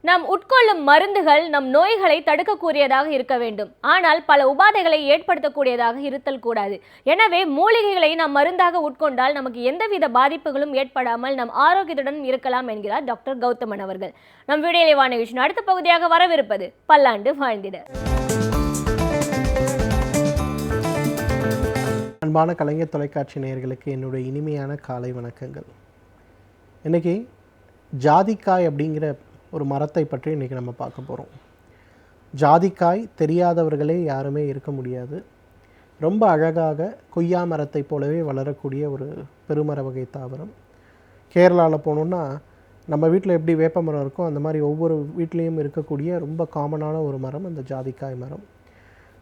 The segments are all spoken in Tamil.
நாம் உட்கொள்ளும் மருந்துகள் நம் நோய்களை தடுக்கக்கூடியதாக இருக்க வேண்டும். ஆனால் பல உபாதைகளை ஏற்படுத்தக்கூடியதாக இருத்தல் கூடாது. எனவே மூலிகைகளை நாம் மருந்தாக உட்கொண்டால் நமக்கு எந்தவித பாதிப்புகளும் ஏற்படாமல் நம் ஆரோக்கியத்துடன் இருக்கலாம் என்கிறார் டாக்டர் கௌதமன் அவர்கள். நம் வீடியோவான நிகழ்ச்சியின் அடுத்த பகுதியாக வரவிருப்பது பல்லாண்டு வாழ்ந்திட. அன்பான கலைஞர் தொலைக்காட்சி நேயர்களுக்கு என்னுடைய இனிமையான காலை வணக்கங்கள். இன்றைக்கி ஜாதிக்காய் அப்படிங்கிற ஒரு மரத்தை பற்றி இன்றைக்கி நம்ம பார்க்க போகிறோம். ஜாதிக்காய் தெரியாதவர்களே யாருமே இருக்க முடியாது. ரொம்ப அழகாக கொய்யா மரத்தை போலவே வளரக்கூடிய ஒரு பெருமர வகை தாவரம். கேரளாவில் போனோன்னா நம்ம வீட்டில் எப்படி வேப்ப மரம் இருக்கோ அந்த மாதிரி ஒவ்வொரு வீட்லேயும் இருக்கக்கூடிய ரொம்ப காமனான ஒரு மரம் அந்த ஜாதிக்காய் மரம்.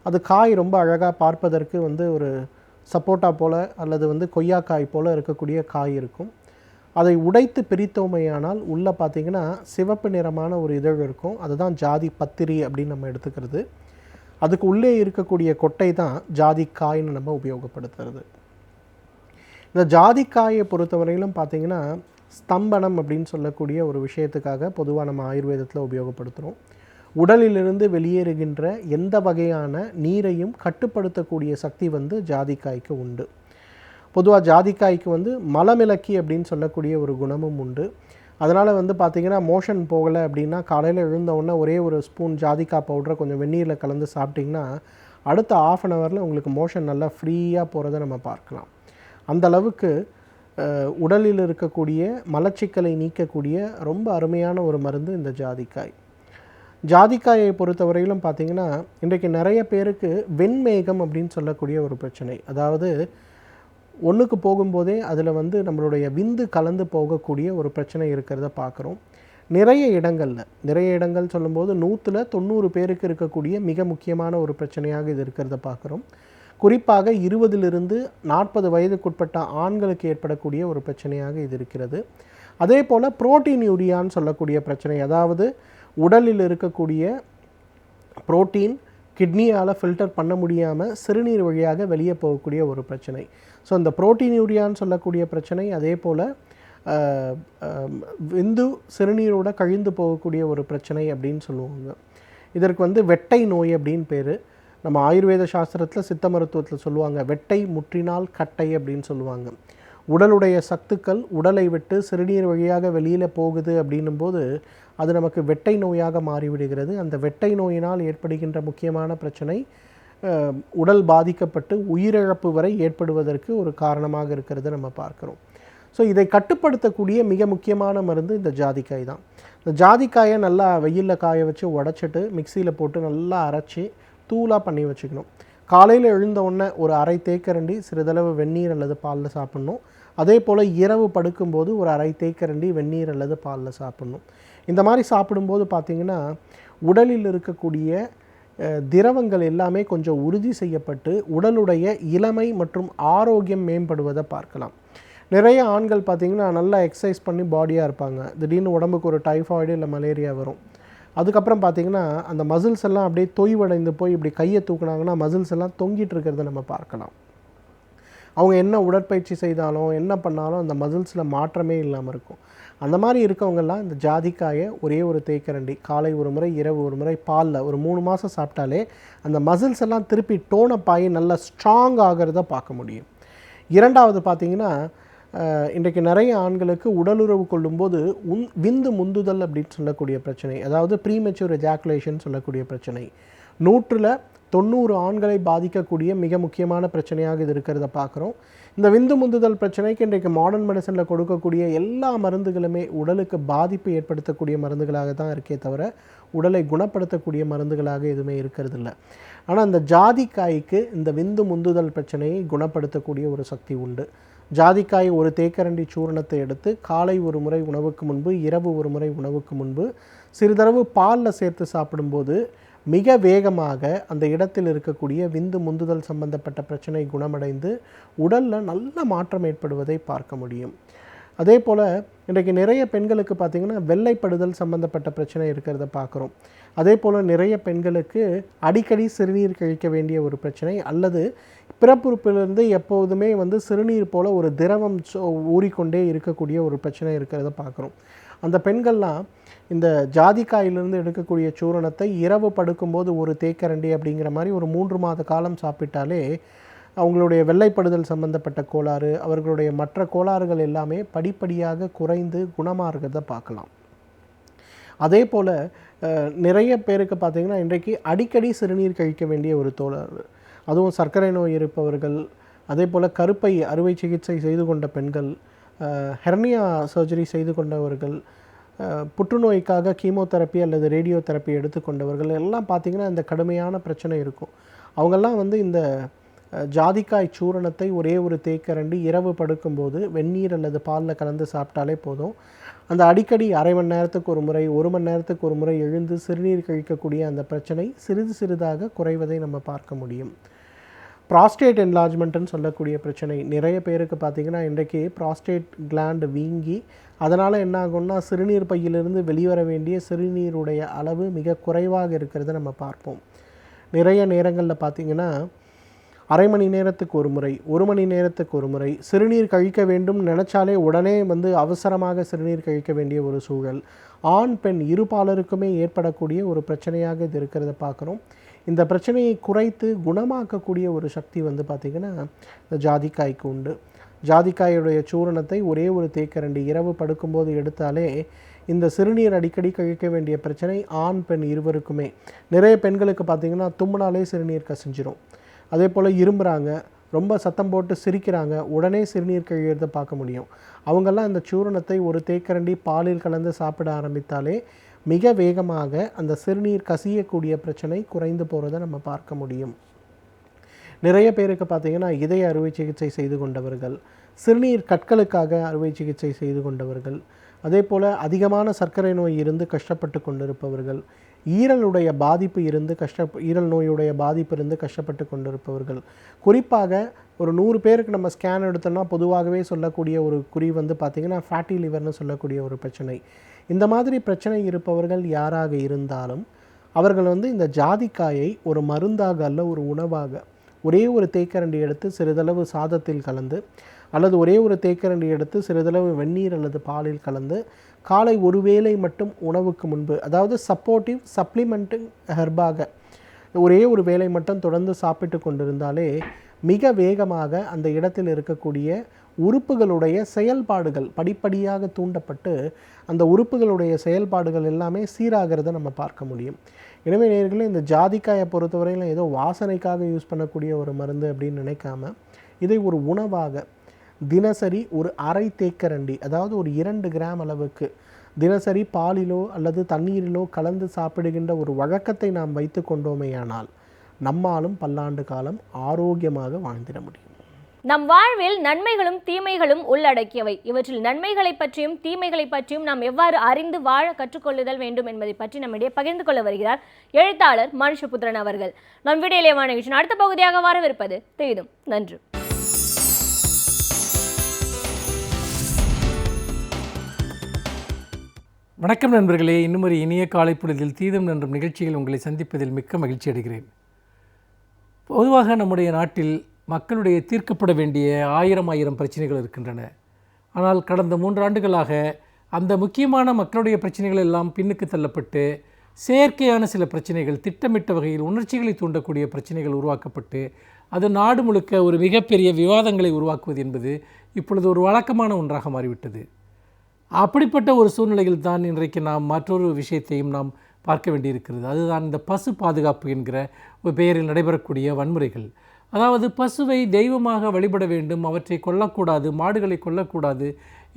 அது காய் ரொம்ப அழகாக பார்ப்பதற்கு ஒரு சப்போட்டா போல் அல்லது கொய்யாக்காய் போல் இருக்கக்கூடிய காய் இருக்கும். அதை உடைத்து பிரித்தோமையானால் உள்ளே பார்த்திங்கன்னா சிவப்பு நிறமான ஒரு இதழ் இருக்கும். அதுதான் ஜாதி பத்திரி அப்படின்னு நம்ம எடுத்துக்கிறது. அதுக்கு உள்ளே இருக்கக்கூடிய கொட்டை தான் ஜாதிக்காய்னு நம்ம உபயோகப்படுத்துறது. இந்த ஜாதிக்காயை பொறுத்தவரையிலும் பார்த்திங்கன்னா ஸ்தம்பனம் அப்படின்னு சொல்லக்கூடிய ஒரு விஷயத்துக்காக பொதுவாக நம்ம ஆயுர்வேதத்தில் உபயோகப்படுத்துகிறோம். உடலிலிருந்து வெளியேறுகின்ற எந்த வகையான நீரையும் கட்டுப்படுத்தக்கூடிய சக்தி ஜாதிக்காய்க்கு உண்டு. பொதுவாக ஜாதிக்காய்க்கு மலமிளக்கி அப்படின்னு சொல்லக்கூடிய ஒரு குணமும் உண்டு. அதனால் பார்த்திங்கன்னா மோஷன் போகலை அப்படின்னா காலையில் எழுந்தவுடனே ஒரே ஒரு ஸ்பூன் ஜாதிக்காய் பவுடரை கொஞ்சம் வெந்நீரில் கலந்து சாப்பிட்டிங்கன்னா அடுத்த ½ அன் ஹவரில் உங்களுக்கு மோஷன் நல்லா ஃப்ரீயாக போகிறத நம்ம பார்க்கலாம். அந்த அளவுக்கு உடலில் இருக்கக்கூடிய மலச்சிக்கலை நீக்கக்கூடிய ரொம்ப அருமையான ஒரு மருந்து இந்த ஜாதிக்காய். ஜாதிக்காயை பொறுத்தவரையிலும் பார்த்திங்கன்னா இன்றைக்கு நிறைய பேருக்கு வெண்மேகம் அப்படின்னு சொல்லக்கூடிய ஒரு பிரச்சனை, அதாவது ஒன்றுக்கு போகும்போதே அதில் நம்மளுடைய விந்து கலந்து போகக்கூடிய ஒரு பிரச்சனை இருக்கிறத பார்க்குறோம். நிறைய இடங்கள் சொல்லும்போது 100-90 பேருக்கு இருக்கக்கூடிய மிக முக்கியமான ஒரு பிரச்சனையாக இது இருக்கிறத பார்க்குறோம். குறிப்பாக 20லிருந்து 40 வயதுக்குட்பட்ட ஆண்களுக்கு ஏற்படக்கூடிய ஒரு பிரச்சனையாக இது இருக்கிறது. அதே போல் புரோட்டீன் யூரியான்னு சொல்லக்கூடிய பிரச்சனை, அதாவது உடலில் இருக்கக்கூடிய புரோட்டீன் கிட்னியால் ஃபில்டர் பண்ண முடியாமல் சிறுநீர் வழியாக வெளியே போகக்கூடிய ஒரு பிரச்சனை. ஸோ இந்த புரோட்டீன் யூரியான்னு சொல்லக்கூடிய பிரச்சனை, அதே போல் விந்து சிறுநீரோட கழிந்து போகக்கூடிய ஒரு பிரச்சனை அப்படின்னு சொல்லுவாங்க. இதற்கு வெட்டை நோய் அப்படின்னு பேர். நம்ம ஆயுர்வேத சாஸ்திரத்தில் சித்த மருத்துவத்தில் சொல்லுவாங்க வெட்டை முற்றினால் கட்டை அப்படின்னு சொல்லுவாங்க. உடலுடைய சத்துக்கள் உடலை விட்டு சிறுநீர் வழியாக வெளியில் போகுது அப்படின்னும் போது அது நமக்கு வெட்டை நோயாக மாறிவிடுகிறது. அந்த வெட்டை நோயினால் ஏற்படுகின்ற முக்கியமான பிரச்சனை உடல் பாதிக்கப்பட்டு உயிரிழப்பு வரை ஏற்படுவதற்கு ஒரு காரணமாக இருக்கிறது நம்ம பார்க்குறோம். ஸோ இதை கட்டுப்படுத்தக்கூடிய மிக முக்கியமான மருந்து இந்த ஜாதிக்காய் தான். இந்த ஜாதிக்காயை நல்லா வெயிலில் காய வச்சு உடச்சிட்டு மிக்சியில் போட்டு நல்லா அரைச்சி தூளாக பண்ணி வச்சுக்கணும். காலையில் எழுந்தவுடனே ஒரு அரை தேக்கரண்டி சிறிதளவு வெந்நீர் அல்லது பாலில் சாப்பிட்ணும். அதே போல் இரவு படுக்கும்போது ஒரு அரை தேக்கரண்டி வெந்நீர் அல்லது பாலில் சாப்பிட்ணும். இந்த மாதிரி சாப்பிடும்போது பார்த்திங்கன்னா உடலில் இருக்கக்கூடிய திரவங்கள் எல்லாமே கொஞ்சம் உறுதி செய்யப்பட்டு உடலுடைய இளமை மற்றும் ஆரோக்கியம் மேம்படுவதை பார்க்கலாம். நிறைய ஆண்கள் பார்த்திங்கன்னா நல்லா எக்ஸசைஸ் பண்ணி பாடியாக இருப்பாங்க. திடீர்னு உடம்புக்கு ஒரு டைஃபாய்டு இல்லை மலேரியா வரும். அதுக்கப்புறம் பார்த்திங்கன்னா அந்த மசில்ஸ் எல்லாம் அப்படியே தொய்வடைந்து போய் இப்படி கையை தூக்குனாங்கன்னா மசில்ஸ் எல்லாம் தொங்கிட்டு இருக்கிறத நம்ம பார்க்கலாம். அவங்க என்ன உடற்பயிற்சி செய்தாலும் என்ன பண்ணாலும் அந்த மசில்ஸில் மாற்றமே இல்லாமல் இருக்கும். அந்த மாதிரி இருக்கவங்கெல்லாம் இந்த ஜாதிக்காயை ஒரே ஒரு தேக்கரண்டி காலை ஒரு முறை இரவு ஒரு முறை பாலில் ஒரு 3 மாதம் சாப்பிட்டாலே அந்த மசில்ஸ் எல்லாம் திருப்பி டோனப் ஆகி நல்லா ஸ்ட்ராங் ஆகிறத பார்க்க முடியும். இரண்டாவது பார்த்திங்கன்னா இன்றைக்கு நிறைய ஆண்களுக்கு உடலுறவு கொள்ளும்போது விந்து முந்துதல் அப்படின்னு சொல்லக்கூடிய பிரச்சனை, அதாவது ப்ரீமெச்சூர் எஜாக்குலேஷன் சொல்லக்கூடிய பிரச்சனை 100-90 ஆண்களை பாதிக்கக்கூடிய மிக முக்கியமான பிரச்சனையாக இது இருக்கிறத பார்க்குறோம். இந்த விந்து முந்துதல் பிரச்சனைக்கு இன்றைக்கு மாடர்ன் மெடிசனில் கொடுக்கக்கூடிய எல்லா மருந்துகளுமே உடலுக்கு பாதிப்பு ஏற்படுத்தக்கூடிய மருந்துகளாக தான் இருக்கே தவிர உடலை குணப்படுத்தக்கூடிய மருந்துகளாக எதுவுமே இருக்கிறது இல்லை. ஆனால் இந்த ஜாதிக்காய்க்கு இந்த விந்து முந்துதல் பிரச்சனையை குணப்படுத்தக்கூடிய ஒரு சக்தி உண்டு. ஜாதிக்காய் ஒரு தேக்கரண்டி சூரணத்தை எடுத்து காலை ஒரு முறை உணவுக்கு முன்பு இரவு ஒரு முறை உணவுக்கு முன்பு சிறிதளவு பாலில் சேர்த்து சாப்பிடும்போது மிக வேகமாக அந்த இடத்தில் இருக்கக்கூடிய விந்து முந்துதல் சம்பந்தப்பட்ட பிரச்சனை குணமடைந்து உடலில் நல்ல மாற்றம் ஏற்படுவதை பார்க்க முடியும். அதே போல் இன்றைக்கு நிறைய பெண்களுக்கு பார்த்திங்கன்னா வெள்ளைப்படுதல் சம்மந்தப்பட்ட பிரச்சனை இருக்கிறத பார்க்குறோம். அதே போல் நிறைய பெண்களுக்கு அடிக்கடி சிறுநீர் கழிக்க வேண்டிய ஒரு பிரச்சனை, அல்லது பிறப்புறுப்பிலிருந்து எப்போதுமே வந்து சிறுநீர் போல் ஒரு திரவம் ஊறிக்கொண்டே இருக்கக்கூடிய ஒரு பிரச்சனை இருக்கிறத பார்க்குறோம். அந்த பெண்கள்லாம் இந்த ஜாதிக்காயிலிருந்து எடுக்கக்கூடிய சூரணத்தை இரவு படுக்கும்போது ஒரு தேக்கரண்டி அப்படிங்கிற மாதிரி ஒரு 3 மாத காலம் சாப்பிட்டாலே அவங்களுடைய வெள்ளைப்படுதல் சம்பந்தப்பட்ட கோளாறு, அவர்களுடைய மற்ற கோளாறுகள் எல்லாமே படிப்படியாக குறைந்து குணமாகிறத பார்க்கலாம். அதே போல் நிறைய பேருக்கு பார்த்திங்கன்னா இன்றைக்கு அடிக்கடி சிறுநீர் கழிக்க வேண்டிய ஒரு தோழர், அதுவும் சர்க்கரை நோய் இருப்பவர்கள், அதே போல் கருப்பை அறுவை சிகிச்சை செய்து கொண்ட பெண்கள், ஹெர்னியா சர்ஜரி செய்து கொண்டவர்கள், புற்றுநோய்க்காக கீமோதெரப்பி அல்லது ரேடியோ தெரப்பி எடுத்துக்கொண்டவர்கள் எல்லாம் பார்த்திங்கன்னா இந்த கடுமையான பிரச்சனை இருக்கும். அவங்கெல்லாம் வந்து இந்த ஜாதிக்காய் சூரணத்தை ஒரே ஒரு தேக்கரண்டி இரவு படுக்கும்போது வெந்நீர் அல்லது பாலில் கலந்து சாப்பிட்டாலே போதும். அந்த அடிக்கடி அரை மணி நேரத்துக்கு ஒரு முறை, 1 மணி நேரத்துக்கு ஒரு முறை எழுந்து சிறுநீர் கழிக்கக்கூடிய அந்த பிரச்சனை சிறிது சிறிதாக குறைவதை நம்ம பார்க்க முடியும். ப்ராஸ்டேட் என்லார்ஜ்மெண்ட்டுன்னு சொல்லக்கூடிய பிரச்சனை நிறைய பேருக்கு பார்த்திங்கன்னா இன்றைக்கி ப்ராஸ்டேட் கிளாண்டு வீங்கி அதனால் என்ன ஆகும்னா சிறுநீர் பையிலிருந்து வெளிவர வேண்டிய சிறுநீருடைய அளவு மிக குறைவாக இருக்கிறத நம்ம பார்ப்போம். நிறைய நேரங்களில் பார்த்திங்கன்னா அரை மணி நேரத்துக்கு ஒரு முறை, 1 மணி நேரத்துக்கு ஒரு முறை சிறுநீர் கழிக்க வேண்டும் நினச்சாலே உடனே வந்து அவசரமாக சிறுநீர் கழிக்க வேண்டிய ஒரு சூழல் ஆண் பெண் இருபாலருக்குமே ஏற்படக்கூடிய ஒரு பிரச்சனையாக இது இருக்கிறத பார்க்குறோம். இந்த பிரச்சனையை குறைத்து குணமாக்கக்கூடிய ஒரு சக்தி வந்து பார்த்திங்கன்னா இந்த ஜாதிக்காய்க்கு உண்டு. ஜாதிக்காயுடைய சூரணத்தை ஒரே ஒரு தேக்கரண்டி இரவு படுக்கும்போது எடுத்தாலே இந்த சிறுநீர் அடிக்கடி கழிக்க வேண்டிய பிரச்சனை ஆண் பெண் இருவருக்குமே. நிறைய பெண்களுக்கு பார்த்திங்கன்னா தும்முனாலே சிறுநீர் கசிஞ்சிரும். அதே போல் இரும்புறாங்க, ரொம்ப சத்தம் போட்டு சிரிக்கிறாங்க, உடனே சிறுநீர் கழிகிறத பார்க்க முடியும். அவங்கெல்லாம் இந்த சூரணத்தை ஒரு தேக்கரண்டி பாலில் கலந்து சாப்பிட ஆரம்பித்தாலே மிக வேகமாக அந்த சிறுநீர் கசியக்கூடிய பிரச்சனை குறைந்து போகிறத நம்ம பார்க்க முடியும். நிறைய பேருக்கு பார்த்திங்கன்னா இதய அறுவை சிகிச்சை செய்து கொண்டவர்கள், சிறுநீர் கற்களுக்காக அறுவை சிகிச்சை செய்து கொண்டவர்கள், அதே போல் அதிகமான சர்க்கரை நோய் இருந்து கஷ்டப்பட்டு கொண்டிருப்பவர்கள், ஈரலுடைய பாதிப்பு இருந்து ஈரல் நோயுடைய பாதிப்பு இருந்து கஷ்டப்பட்டு கொண்டிருப்பவர்கள், குறிப்பாக ஒரு 100 பேருக்கு நம்ம ஸ்கேன் எடுத்தோம்னா பொதுவாகவே சொல்லக்கூடிய ஒரு குறி வந்து பார்த்திங்கன்னா ஃபேட்டி லிவர்னு சொல்லக்கூடிய ஒரு பிரச்சனை. இந்த மாதிரி பிரச்சனை இருப்பவர்கள் யாராக இருந்தாலும் அவர்கள் வந்து இந்த ஜாதிக்காயை ஒரு மருந்தாக அல்ல ஒரு உணவாக ஒரே ஒரு தேக்கரண்டி எடுத்து சிறிதளவு சாதத்தில் கலந்து, அல்லது ஒரே ஒரு தேக்கரண்டி எடுத்து சிறிதளவு வெந்நீர் அல்லது பாலில் கலந்து காலை ஒரு வேளை மட்டும் உணவுக்கு முன்பு, அதாவது சப்போர்ட்டிவ் சப்ளிமெண்ட்டிங் ஹெர்பாக ஒரே ஒரு வேளை மட்டும் தொடர்ந்து சாப்பிட்டு கொண்டிருந்தாலே மிக வேகமாக அந்த இடத்தில் இருக்கக்கூடிய உறுப்புகளுடைய செயல்பாடுகள் படிப்படியாக தூண்டப்பட்டு அந்த உறுப்புகளுடைய செயல்பாடுகள் எல்லாமே சீராகிறத நம்ம பார்க்க முடியும். எனவே நேயர்களே, இந்த ஜாதிக்காயை பொறுத்தவரையில் ஏதோ வாசனைக்காக யூஸ் பண்ணக்கூடிய ஒரு மருந்து அப்படின்னு நினைக்காம இதை ஒரு உணவாக தினசரி ஒரு அரை தேக்கரண்டி, அதாவது ஒரு 2 கிராம் அளவுக்கு தினசரி பாலிலோ அல்லது தண்ணீரிலோ கலந்து சாப்பிடுகின்ற ஒரு வழக்கத்தை நாம் வைத்து கொண்டோமேயானால் நம்மாலும் பல்லாண்டு காலம் ஆரோக்கியமாக வாழ்ந்திட முடியும். நம் வாழ்வில் நன்மைகளும் தீமைகளும் உள்ளடக்கியவை. இவற்றில் நன்மைகளை பற்றியும் தீமைகளை பற்றியும் நாம் எவ்வாறு அறிந்து வாழ கற்றுக்கொள்ளுதல் வேண்டும் என்பதை பற்றி நம்மிடையே பகிர்ந்து கொள்ள வருகிறார் எழுத்தாளர் மனுஷபுத்திரன் அவர்கள். நம் விடையிலேவான நிகழ்ச்சியின் அடுத்த பகுதியாக வரவிருப்பது தீதும் நன்று. வணக்கம் நண்பர்களே, இன்னும் ஒரு இனிய காலை பொழுதில் தீதும் நன்றும் நிகழ்ச்சியில் உங்களை சந்திப்பதில் மிக்க மகிழ்ச்சி அடைகிறேன். பொதுவாக நம்முடைய நாட்டில் மக்களுடைய தீர்க்கப்பட வேண்டிய ஆயிரம் பிரச்சனைகள் இருக்கின்றன. ஆனால் கடந்த 3 ஆண்டுகளாக அந்த முக்கியமான மக்களுடைய பிரச்சனைகள் எல்லாம் பின்னுக்கு தள்ளப்பட்டு செயற்கையான சில பிரச்சனைகள், திட்டமிட்ட வகையில் உணர்ச்சிகளை தூண்டக்கூடிய பிரச்சனைகள் உருவாக்கப்பட்டு அது நாடு முழுக்க ஒரு மிகப்பெரிய விவாதங்களை உருவாக்குவது என்பது இப்பொழுது ஒரு வழக்கமான ஒன்றாக மாறிவிட்டது. அப்படிப்பட்ட ஒரு சூழ்நிலையில் தான் இன்றைக்கு நாம் மற்றொரு விஷயத்தையும் நாம் பார்க்க வேண்டியிருக்கிறது. அதுதான் இந்த பசு பாதுகாப்பு என்கிற ஒரு பெயரில் நடைபெறக்கூடிய வன்முறைகள். அதாவது பசுவை தெய்வமாக வழிபட வேண்டும், அவற்றை கொல்லக்கூடாது, மாடுகளை கொல்லக்கூடாது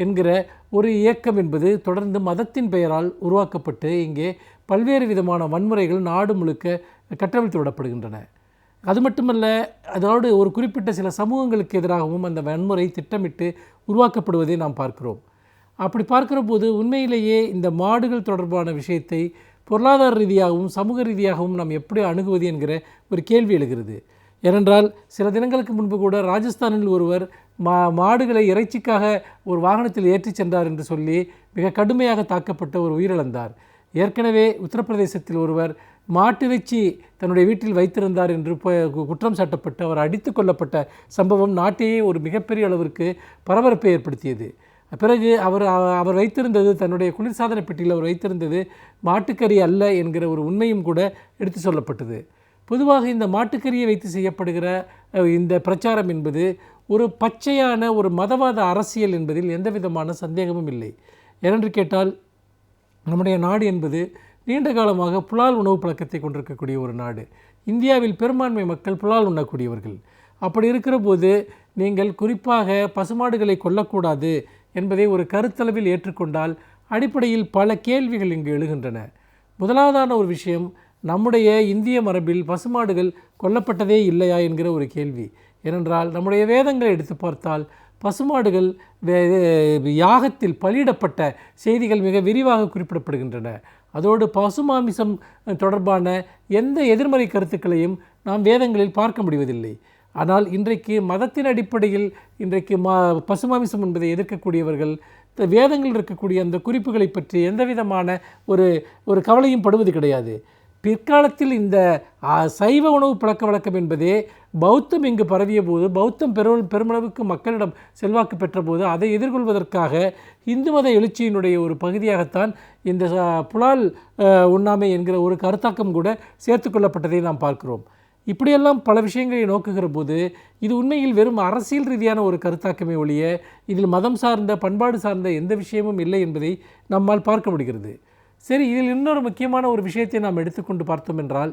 என்கிற ஒரு இயக்கம் என்பது தொடர்ந்து மதத்தின் பெயரால் உருவாக்கப்பட்டு இங்கே பல்வேறு விதமான வன்முறைகள் நாடு முழுக்க கட்டவிழ்த்து விடப்படுகின்றன. அது மட்டுமல்ல, அதோடு ஒரு குறிப்பிட்ட சில சமூகங்களுக்கு எதிராகவும் அந்த வன்முறை திட்டமிட்டு உருவாக்கப்படுவதை நாம் பார்க்கிறோம். அப்படி பார்க்கிற போது உண்மையிலேயே இந்த மாடுகள் தொடர்பான விஷயத்தை பொருளாதார ரீதியாகவும் சமூக ரீதியாகவும் நாம் எப்படி அணுகுவது என்கிற ஒரு கேள்வி எழுகிறது. ஏனென்றால் சில தினங்களுக்கு முன்பு கூட ராஜஸ்தானில் ஒருவர் மாடுகளை இறைச்சிக்காக ஒரு வாகனத்தில் ஏற்றிச் சென்றார் என்று சொல்லி மிக கடுமையாக தாக்கப்பட்ட ஒரு உயிரிழந்தார். ஏற்கனவே உத்தரப்பிரதேசத்தில் ஒருவர் மாட்டிறைச்சி தன்னுடைய வீட்டில் வைத்திருந்தார் என்று குற்றம் சாட்டப்பட்டு அவர் அடித்து கொல்லப்பட்ட சம்பவம் நாட்டையே ஒரு மிகப்பெரிய அளவிற்கு பரபரப்பை ஏற்படுத்தியது. பிறகு அவர் வைத்திருந்தது தன்னுடைய குளிர்சாதன பெட்டியில் அவர் வைத்திருந்தது மாட்டுக்கறி அல்ல என்கிற ஒரு உண்மையும் கூட எடுத்து சொல்லப்பட்டது. பொதுவாக இந்த மாட்டுக்கறியை வைத்து செய்யப்படுகிற இந்த பிரச்சாரம் என்பது ஒரு பச்சையான ஒரு மதவாத அரசியல் என்பதில் எந்த விதமான சந்தேகமும் இல்லை. ஏனென்று கேட்டால் நம்முடைய நாடு என்பது நீண்ட காலமாக புலால் உணவு பழக்கத்தை கொண்டிருக்கக்கூடிய ஒரு நாடு. இந்தியாவில் பெரும்பான்மை மக்கள் புலால் உண்ணக்கூடியவர்கள். அப்படி இருக்கிற போது நீங்கள் குறிப்பாக பசுமாடுகளை கொல்லக்கூடாது என்பதை ஒரு கருத்தளவில் ஏற்றுக்கொண்டால் அடிப்படையில் பல கேள்விகள் இங்கு எழுகின்றன. முதலாவதான ஒரு விஷயம், நம்முடைய இந்திய மரபில் பசுமாடுகள் கொல்லப்பட்டதே இல்லையா என்கிற ஒரு கேள்வி. ஏனென்றால் நம்முடைய வேதங்களை எடுத்து பார்த்தால் பசுமாடுகள் யாகத்தில் பலியிடப்பட்ட செய்திகள் மிக விரிவாக குறிப்பிடப்படுகின்றன. அதோடு பசுமாமிசம் தொடர்பான எந்த எதிர்மறை கருத்துக்களையும் நாம் வேதங்களில் பார்க்க முடிவதில்லை. ஆனால் இன்றைக்கு மதத்தின் அடிப்படையில் இன்றைக்கு பசுமாமிசம் என்பதை எதிர்க்கக்கூடியவர்கள் வேதங்களில் இருக்கக்கூடிய அந்த குறிப்புகளை பற்றி எந்த விதமான ஒரு கவலையும் படுவது கிடையாது. பிற்காலத்தில் இந்த சைவ உணவு பழக்க வழக்கம் என்பதே பௌத்தம் இங்கு பரவிய போது, பௌத்தம் பெருமளவுக்கு மக்களிடம் செல்வாக்கு பெற்ற போது அதை எதிர்கொள்வதற்காக இந்து மத எழுச்சியினுடைய ஒரு பகுதியாகத்தான் இந்த புலால் உண்ணாமை என்கிற ஒரு கருத்தாக்கம் கூட சேர்த்து கொள்ளப்பட்டதை நாம் பார்க்கிறோம். இப்படியெல்லாம் பல விஷயங்களை நோக்குகிற போது இது உண்மையில் வெறும் அரசியல் ரீதியான ஒரு கருத்தாக்கமே ஒழிய இதில் மதம் சார்ந்த பண்பாடு சார்ந்த எந்த விஷயமும் இல்லை என்பதை நம்மால் பார்க்க முடிகிறது. சரி, இதில் இன்னொரு முக்கியமான ஒரு விஷயத்தை நாம் எடுத்துக்கொண்டு பார்த்தோம் என்றால்,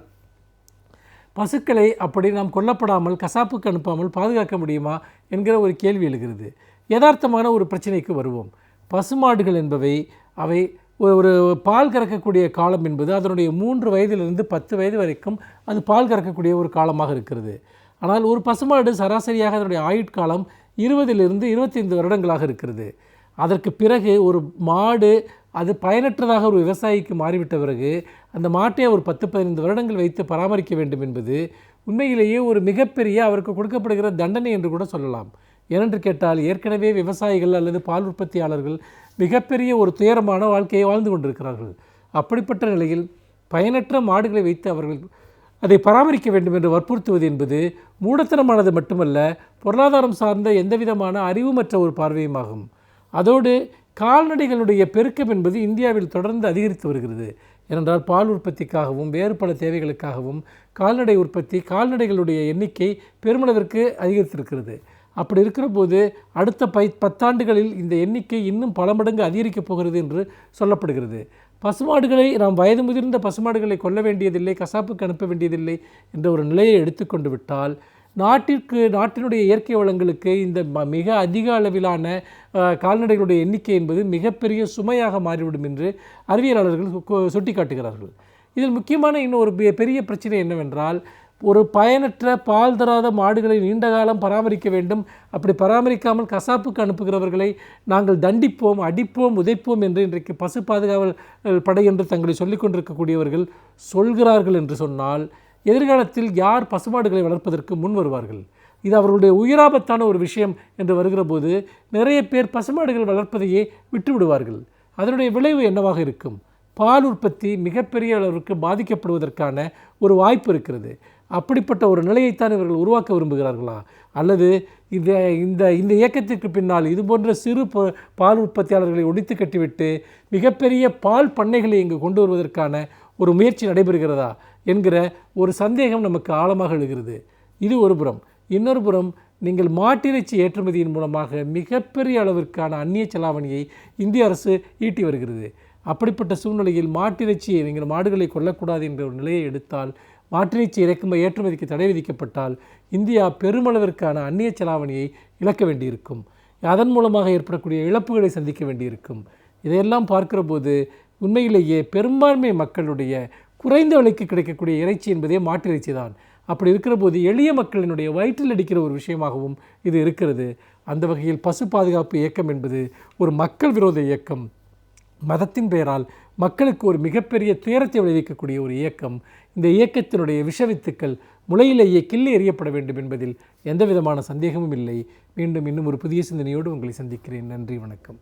பசுக்களை அப்படி நாம் கொல்லப்படாமல் கசாப்புக்கு அனுப்பாமல் பாதுகாக்க முடியுமா என்கிற ஒரு கேள்வி எழுகிறது. யதார்த்தமான ஒரு பிரச்சனைக்கு வருவோம். பசுமாடுகள் என்பவை அவை ஒரு பால் கறக்கக்கூடிய காலம் என்பது அதனுடைய 3 வயதிலிருந்து 10 வயது வரைக்கும் அது பால் கறக்கக்கூடிய ஒரு காலமாக இருக்கிறது. ஆனால் ஒரு பசுமாடு சராசரியாக அதனுடைய ஆயுட்காலம் 20லிருந்து 25 வருடங்களாக இருக்கிறது. அதற்கு பிறகு ஒரு மாடு அது பயனற்றதாக ஒரு விவசாயிக்கு மாறிவிட்ட பிறகு அந்த மாட்டை ஒரு 10-15 வருடங்கள் வைத்து பராமரிக்க வேண்டும் என்பது உண்மையிலேயே ஒரு மிகப்பெரிய அவருக்கு கொடுக்கப்படுகிற தண்டனை என்று கூட சொல்லலாம். ஏனென்று கேட்டால் ஏற்கனவே விவசாயிகள் அல்லது பால் உற்பத்தியாளர்கள் மிகப்பெரிய ஒரு துயரமான வாழ்க்கையை வாழ்ந்து கொண்டிருக்கிறார்கள். அப்படிப்பட்ட நிலையில் பயனற்ற மாடுகளை வைத்து அவர்கள் அதை பராமரிக்க வேண்டும் என்று வற்புறுத்துவது என்பது மூடத்தனமானது மட்டுமல்ல, பொருளாதாரம் சார்ந்த எந்தவிதமான அறிவுமற்ற ஒரு பார்வையுமாகும். அதோடு கால்நடைகளுடைய பெருக்கம் என்பது இந்தியாவில் தொடர்ந்து அதிகரித்து வருகிறது. ஏனென்றால் பால் உற்பத்திக்காகவும் வேறு பல தேவைகளுக்காகவும் கால்நடை உற்பத்தி, கால்நடைகளுடைய எண்ணிக்கை பெருமளவிற்கு அதிகரித்திருக்கிறது. அப்படி இருக்கிற போது அடுத்த 10 ஆண்டுகளில் இந்த எண்ணிக்கை இன்னும் பல மடங்கு அதிகரிக்கப் போகிறது என்று சொல்லப்படுகிறது. பசுமாடுகளை நாம் வயது முதிர்ந்த பசுமாடுகளை கொல்ல வேண்டியதில்லை, கசாப்புக்கு அனுப்ப வேண்டியதில்லை என்ற ஒரு நிலையை எடுத்துக்கொண்டு விட்டால் நாட்டினுடைய இயற்கை வளங்களுக்கு இந்த மிக அதிக அளவிலான கால்நடைகளுடைய எண்ணிக்கை என்பது மிகப்பெரிய சுமையாக மாறிவிடும் என்று அறிவியலாளர்கள் சுட்டிக்காட்டுகிறார்கள். இதில் முக்கியமான இன்னும் ஒரு பெரிய பிரச்சனை என்னவென்றால், ஒரு பயனற்ற பால் தராத மாடுகளை நீண்ட காலம் பராமரிக்க வேண்டும். அப்படி பராமரிக்காமல் கசாப்புக்கு அனுப்புகிறவர்களை நாங்கள் தண்டிப்போம், அடிப்போம், உதைப்போம் என்று இன்றைக்கு பசு பாதுகாவல் படை என்று தங்களை சொல்லிக் கொண்டிருக்கக்கூடியவர்கள் சொல்கிறார்கள் என்று சொன்னால், எதிர்காலத்தில் யார் பசுமாடுகளை வளர்ப்பதற்கு முன் வருவார்கள்? இது அவர்களுடைய உயிராபத்தான ஒரு விஷயம் என்று வருகிற போது நிறைய பேர் பசுமாடுகள் வளர்ப்பதையே விட்டுவிடுவார்கள். அதனுடைய விளைவு என்னவாக இருக்கும்? பால் உற்பத்தி மிகப்பெரிய அளவிற்கு பாதிக்கப்படுவதற்கான ஒரு வாய்ப்பு இருக்கிறது. அப்படிப்பட்ட ஒரு நிலையைத்தான் இவர்கள் உருவாக்க விரும்புகிறார்களா? அல்லது இந்த இயக்கத்திற்கு பின்னால் இது போன்ற சிறு பால் உற்பத்தியாளர்களை ஒழித்து கட்டிவிட்டு மிகப்பெரிய பால் பண்ணைகளை இங்கு கொண்டு வருவதற்கான ஒரு முயற்சி நடைபெறுகிறதா என்கிற ஒரு சந்தேகம் நமக்கு ஆழமாக எழுகிறது. இது ஒரு புறம். இன்னொரு புறம், நீங்கள் மாட்டிறைச்சி ஏற்றுமதியின் மூலமாக மிகப்பெரிய அளவிற்கான அந்நிய செலாவணியை இந்திய அரசு ஈட்டி வருகிறது. அப்படிப்பட்ட சூழ்நிலையில் மாட்டிறைச்சியை நீங்கள் மாடுகளை கொல்லக்கூடாது என்ற ஒரு நிலையை எடுத்தால், மாட்டிறைச்சி ஏற்றுமதிக்கு தடை விதிக்கப்பட்டால் இந்தியா பெருமளவிற்கான அந்நிய செலாவணியை இழக்க வேண்டியிருக்கும். அதன் மூலமாக ஏற்படக்கூடிய இழப்புகளை சந்திக்க வேண்டியிருக்கும். இதையெல்லாம் பார்க்கிற போது உண்மையிலேயே பெரும்பான்மை மக்களுடைய குறைந்த விலைக்கு கிடைக்கக்கூடிய இறைச்சி என்பதே மாட்டிறைச்சி தான். அப்படி இருக்கிற போது எளிய மக்களினுடைய வயிற்றில் அடிக்கிற ஒரு விஷயமாகவும் இது இருக்கிறது. அந்த வகையில் பசு பாதுகாப்பு இயக்கம் என்பது ஒரு மக்கள் விரோத இயக்கம். மதத்தின் பெயரால் மக்களுக்கு ஒரு மிகப்பெரிய துயரத்தை விளைவிக்கக்கூடிய ஒரு இயக்கம். இந்த இயக்கத்தினுடைய விஷவித்துக்கள் முளையிலேயே கிள்ளி எறியப்பட வேண்டும் என்பதில் எந்த விதமான சந்தேகமும் இல்லை. மீண்டும் இன்னும் ஒரு புதிய சிந்தனையோடு உங்களை சந்திக்கிறேன். நன்றி, வணக்கம்.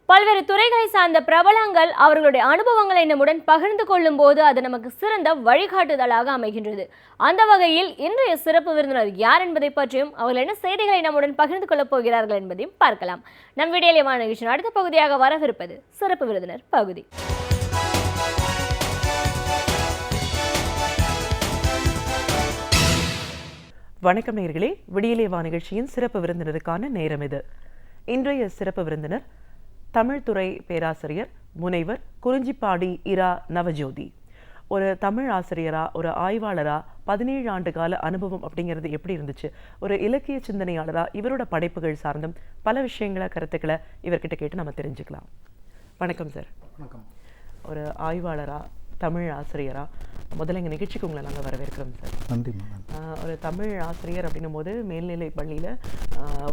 பல்வேறு துறைகளை சார்ந்த பிரபலங்கள் அவர்களுடைய அனுபவங்களை நம்முடன் பகிர்ந்து கொள்ளும் போது அது நமக்கு சிறந்த வழிகாட்டுதலாக அமைகின்றது. அந்த வகையில் இன்றைய சிறப்பு விருந்தினர் யார் என்பதை பற்றியும் அவர்கள் என்ன செய்திகளை நம்முடன் பகிர்ந்து கொள்ளப் போகிறார்கள் என்பதையும் பார்க்கலாம். நம் வீடியோலியமான நிகழ்ச்சியின் அடுத்த பகுதியாக வரவிருப்பது சிறப்பு விருந்தினர் பகுதி. வணக்கம் நேயர்களே, விடியலேவா நிகழ்ச்சியின் சிறப்பு விருந்தினருக்கான நேரம் இது. இன்றைய சிறப்பு விருந்தினர் தமிழ்துறை பேராசிரியர் முனைவர் குறிஞ்சிப்பாடி இரா நவஜோதி. ஒரு தமிழ் ஆசிரியரா, ஒரு ஆய்வாளரா 17 ஆண்டு கால அனுபவம் அப்படிங்கிறது எப்படி இருந்துச்சு? ஒரு இலக்கிய சிந்தனையாளரா இவரோட படைப்புகள் சார்ந்தும் பல விஷயங்களை, கருத்துக்களை இவர்கிட்ட கேட்டு நம்ம தெரிஞ்சுக்கலாம். வணக்கம் சார். வணக்கம். ஒரு ஆய்வாளரா, தமிழ் ஆசிரியரா, முதல்ல எங்கள் நிகழ்ச்சிக்கு உங்களை நாங்கள் வரவேற்கிறோம் சார். நன்றி. ஒரு தமிழ் ஆசிரியர் அப்படின்னும் போது மேல்நிலை பள்ளியில்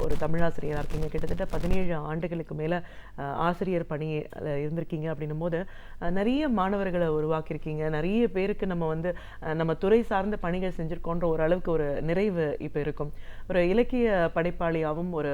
ஒரு தமிழ் ஆசிரியராக இருக்கீங்க. கிட்டத்தட்ட 17 ஆண்டுகளுக்கு மேலே ஆசிரியர் பணி இருந்திருக்கீங்க. அப்படின்னும் போது நிறைய மாணவர்களை உருவாக்கியிருக்கீங்க. நிறைய பேருக்கு நம்ம துறை சார்ந்த பணிகள் செஞ்சுருக்கோன்ற ஒரு அளவுக்கு ஒரு நிறைவு இப்போ இருக்கும். ஒரு இலக்கிய படைப்பாளியாகவும் ஒரு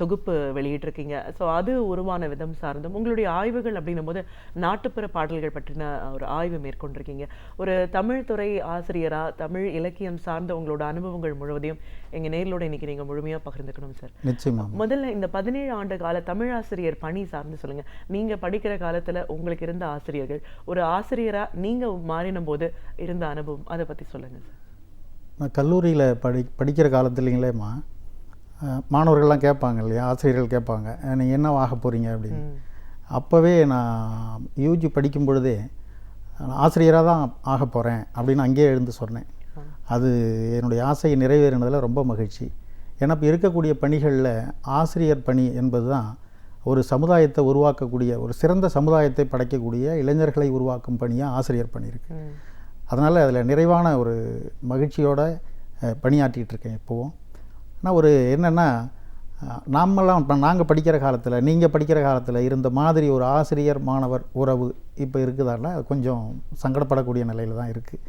தொகுப்பு வெளியிட்டிருக்கீங்க. ஸோ அது உருவான விதம் சார்ந்தும் உங்களுடைய ஆய்வுகள் அப்படின்னும் போது நாட்டுப்புற பாடல்கள் பற்றின ஒரு ஆய்வு மேற்கொண்டிருக்கீங்க. ஒரு தமிழ் துறை ஆசிரியரா, தமிழ் இலக்கியம் சார்ந்த உங்களோட அனுபவங்கள் முழுவதையும் எங்க நேரிலோட இன்னைக்கு நீங்க முழுமையா பகிர்ந்துக்கணும் சார். நிச்சயமா. முதல்ல இந்த 17 ஆண்டு கால தமிழ் ஆசிரியர் பணி சார்ந்து சொல்லுங்க. நீங்க படிக்கிற காலத்துல உங்களுக்கு இருந்த ஆசிரியர்கள், ஒரு ஆசிரியரா நீங்க மாறின போது இருந்த அனுபவம், அதை பத்தி சொல்லுங்க சார். நான் கல்லூரியில் படிக்கிற காலத்துலேங்களேம்மா மாணவர்கள்லாம் கேட்பாங்க இல்லையா, ஆசிரியர்கள் கேட்பாங்க, நீங்கள் என்ன ஆக போகிறீங்க அப்படின்னு. அப்போவே நான் யூஜி படிக்கும் பொழுதே ஆசிரியராக தான் ஆக போகிறேன் அப்படின்னு அங்கேயே எழுந்து சொன்னேன். அது என்னுடைய ஆசையை நிறைவேறினதில் ரொம்ப மகிழ்ச்சி. ஏன்னா இப்போ இருக்கக்கூடிய பணிகளில் ஆசிரியர் பணி என்பது தான் ஒரு சமுதாயத்தை உருவாக்கக்கூடிய, ஒரு சிறந்த சமுதாயத்தை படைக்கக்கூடிய இளைஞர்களை உருவாக்கும் பணியாக ஆசிரியர் பணி இருக்குது. அதனால் அதில் நிறைவான ஒரு மகிழ்ச்சியோடு பணியாற்றிகிட்டு இருக்கேன் இப்போவும். ஆனால் ஒரு என்னென்னா, நாமெல்லாம் இப்போ நாங்கள் படிக்கிற காலத்தில், நீங்கள் படிக்கிற காலத்தில் இருந்த மாதிரி ஒரு ஆசிரியர் மாணவர் உறவு இப்போ இருக்குதால கொஞ்சம் சங்கடப்படக்கூடிய நிலையில் தான் இருக்குது.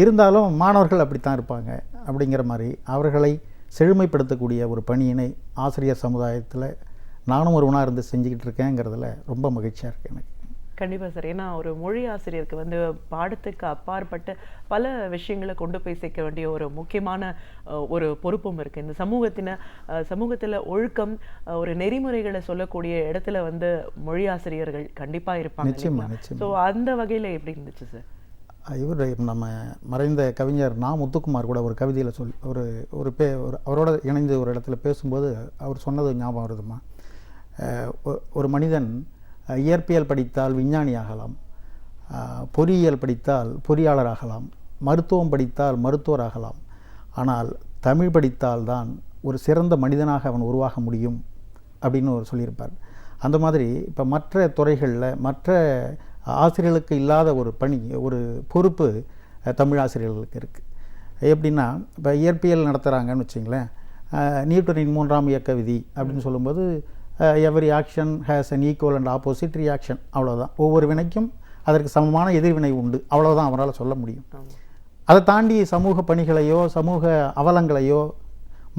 இருந்தாலும் மாணவர்கள் அப்படித்தான் இருப்பாங்க. அப்படிங்கிற மாதிரி அவர்களை செழுமைப்படுத்தக்கூடிய ஒரு பணியினை ஆசிரியர் சமுதாயத்தில் நானும் ஒருவனாக இருந்து செஞ்சுக்கிட்டு இருக்கேங்கிறதுல ரொம்ப மகிழ்ச்சியாக இருக்குது எனக்கு. கண்டிப்பாக சார். ஏன்னா ஒரு மொழி ஆசிரியருக்கு பாடத்துக்கு அப்பாற்பட்ட பல விஷயங்களை கொண்டு போய் சேர்க்க வேண்டிய ஒரு முக்கியமான ஒரு பொறுப்பும் இருக்குது. இந்த சமூகத்தில் ஒழுக்கம், ஒரு நெறிமுறைகளை சொல்லக்கூடிய இடத்துல மொழி ஆசிரியர்கள் கண்டிப்பாக இருப்பாங்க. நிச்சயமா நிச்சயம். ஸோ அந்த வகையில் எப்படி இருந்துச்சு சார்? இவர் நம்ம மறைந்த கவிஞர் நா. முத்துக்குமார் கூட ஒரு கவிதையில் ஒரு அவரோட இணைந்து ஒரு இடத்துல பேசும்போது அவர் சொன்னது ஞாபகம் வருதுமா. ஒரு மனிதன் இயற்பியல் படித்தால் விஞ்ஞானி ஆகலாம், பொறியியல் படித்தால் பொறியாளர் ஆகலாம், மருத்துவம் படித்தால் மருத்துவர் ஆகலாம், ஆனால் தமிழ் படித்தால் தான் ஒரு சிறந்த மனிதனாக அவன் உருவாக முடியும் அப்படின்னு ஒரு சொல்லியிருப்பார். அந்த மாதிரி இப்போ மற்ற துறைகளில் மற்ற ஆசிரியர்களுக்கு இல்லாத ஒரு பணி, ஒரு பொறுப்பு தமிழ் ஆசிரியர்களுக்கு இருக்குது. எப்படின்னா, இப்போ இயற்பியல் நடத்துகிறாங்கன்னு வச்சிங்களேன், நியூட்டனின் 3ஆம் இயக்க விதி அப்படின்னு சொல்லும்போது every action has an equal and opposite reaction, அவ்வளோதான். ஒவ்வொரு வினைக்கும் அதற்கு சமமான எதிர்வினை உண்டு, அவ்வளோதான் அவரால் சொல்ல முடியும். அதை தாண்டி சமூக பணிகளையோ சமூக அவலங்களையோ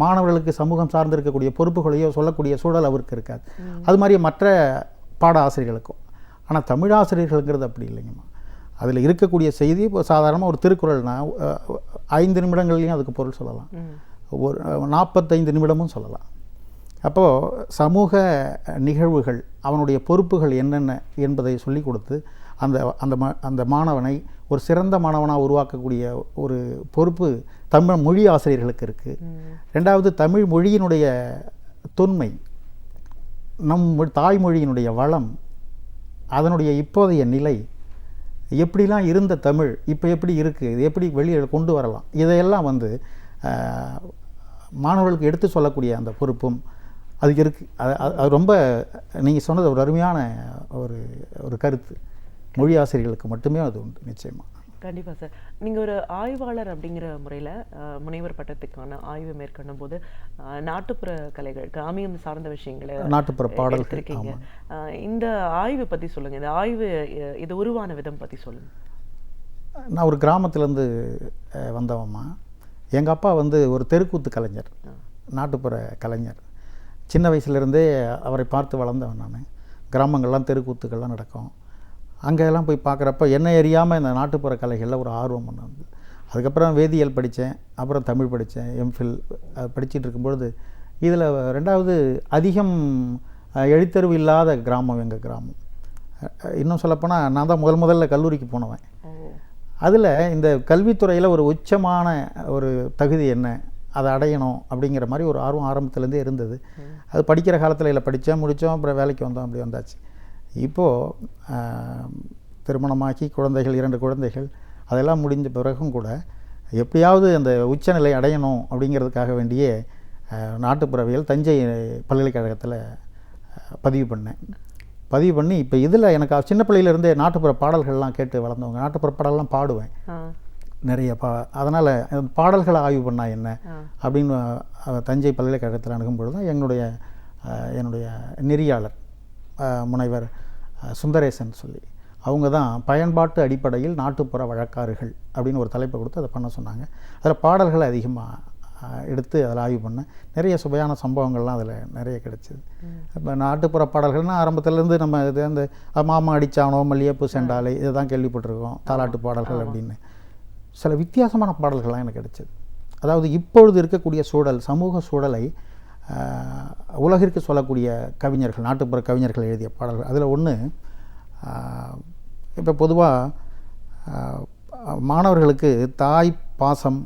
மாணவர்களுக்கு சமூகம் சார்ந்திருக்கக்கூடிய பொறுப்புகளையோ சொல்லக்கூடிய சூழல் அவருக்கு இருக்காது. அது மாதிரி மற்ற பாட ஆசிரியர்களுக்கும். ஆனால் தமிழ் ஆசிரியர்களுங்கிறது அப்படி இல்லைங்கம்மா. அதில் இருக்கக்கூடிய செய்தி இப்போ சாதாரணமாக ஒரு திருக்குறள்னா 5 நிமிடங்கள்லையும் அதுக்கு பொருள் சொல்லலாம், ஒரு 45 நிமிடமும் சொல்லலாம். அப்போது சமூக நிகழ்வுகள், அவனுடைய பொறுப்புகள் என்னென்ன என்பதை சொல்லி கொடுத்து அந்த மாணவனை ஒரு சிறந்த மாணவனாக உருவாக்கக்கூடிய ஒரு பொறுப்பு தமிழ் மொழி ஆசிரியர்களுக்கு இருக்குது. ரெண்டாவது, தமிழ் மொழியினுடைய தொன்மை, நம் தாய்மொழியினுடைய வளம், அதனுடைய இப்போதைய நிலை, எப்படிலாம் இருந்த தமிழ் இப்போ எப்படி இருக்குது, இது எப்படி வெளியே கொண்டு வரலாம், இதையெல்லாம் மாணவர்களுக்கு எடுத்து சொல்லக்கூடிய அந்த பொறுப்பும் அதுக்கு இருக்குது. அது ரொம்ப நீங்கள் சொன்னது ஒரு அருமையான ஒரு கருத்து. மொழி ஆசிரியர்களுக்கு மட்டுமே அது உண்டு. நிச்சயமாக. கண்டிப்பாக சார். நீங்கள் ஒரு ஆய்வாளர் அப்படிங்கிற முறையில் முனைவர் பட்டத்துக்கான ஆய்வு மேற்கொள்ளும் போது நாட்டுப்புற கலைகள், கிராமியம் சார்ந்த விஷயங்களை, நாட்டுப்புற பாடல்கள் இருக்கீங்க. இந்த ஆய்வு பற்றி சொல்லுங்கள். இந்த ஆய்வு இது உருவான விதம் பற்றி சொல்லுங்கள். நான் ஒரு கிராமத்துலேருந்து வந்தவம்மா. எங்கள் அப்பா வந்து ஒரு தெருக்கூத்து கலைஞர், நாட்டுப்புற கலைஞர். சின்ன வயசுலேருந்தே அவரை பார்த்து வளர்ந்தவன் நான். கிராமங்கள்லாம் தெருக்கூத்துக்கள்லாம் நடக்கும், அங்கெல்லாம் போய் பார்க்குறப்ப என்ன அறியாமல் இந்த நாட்டுப்புற கலைகளில் ஒரு ஆர்வம் ஒன்று வந்து. அதுக்கப்புறம் வேதியியல் படித்தேன், அப்புறம் தமிழ் படித்தேன், எம்ஃபில் படிச்சுட்டு இருக்கும்பொழுது இதில் 2வது அதிகம் எழுத்தறிவு இல்லாத கிராமம் எங்கள் கிராமம். இன்னும் சொல்லப்போனால் நான் தான் முதல்ல கல்லூரிக்கு போனவன். அதில் இந்த கல்வித்துறையில் ஒரு உச்சமான ஒரு தகுதி என்ன, அதை அடையணும் அப்படிங்கிற மாதிரி ஒரு ஆர்வம் ஆரம்பத்துலேருந்தே இருந்தது. அது படிக்கிற காலத்தில் இல்லை, படித்தோம் முடித்தோம், அப்புறம் வேலைக்கு வந்தோம், அப்படி வந்தாச்சு. இப்போது திருமணமாக்கி குழந்தைகள் 2 குழந்தைகள் அதெல்லாம் முடிஞ்ச பிறகும் கூட எப்படியாவது அந்த உச்சநிலை அடையணும் அப்படிங்கிறதுக்காக வேண்டியே நாட்டுப்புறவியல் தஞ்சை பல்கலைக்கழகத்தில் பதிவு பண்ணி இப்போ இதில் எனக்கு சின்ன பிள்ளையிலேருந்தே நாட்டுப்புற பாடல்கள்லாம் கேட்டு வளர்ந்தவங்க. நாட்டுப்புற பாடல்லாம் பாடுவேன் நிறைய. அதனால் பாடல்களை ஆய்வு பண்ணால் என்ன அப்படின்னு தஞ்சை பல்கலைக்கழகத்தில் அணுகும்பொழுது தான் என்னுடைய நெறியாளர் முனைவர் சுந்தரேசன் சொல்லி அவங்க தான் பயன்பாட்டு அடிப்படையில் நாட்டுப்புற வழக்காறுகள் அப்படின்னு ஒரு தலைப்பை கொடுத்து அதை பண்ண சொன்னாங்க. அதில் பாடல்களை அதிகமாக எடுத்து அதில் ஆய்வு பண்ணேன். நிறைய சுவையான சம்பவங்கள்லாம் அதில் நிறைய கிடச்சிது. இப்போ நாட்டுப்புற பாடல்கள்னால் ஆரம்பத்துலேருந்து நம்ம இது அந்த மாமா அடித்தானோ, மல்லிகைப்பூ செண்டாலை, இதை தான் கேள்விப்பட்டிருக்கோம், தாலாட்டு பாடல்கள் அப்படின்னு. சில வித்தியாசமான பாடல்கள்லாம் எனக்கு கிடச்சிது. அதாவது இப்பொழுது இருக்கக்கூடிய சூழல், சமூக சூழலை உலகிற்கு சொல்லக்கூடிய கவிஞர்கள், நாட்டுப்புற கவிஞர்கள் எழுதிய பாடல்கள். அதில் ஒன்று, இப்போ பொதுவாக மாணவர்களுக்கு தாய் பாசம்,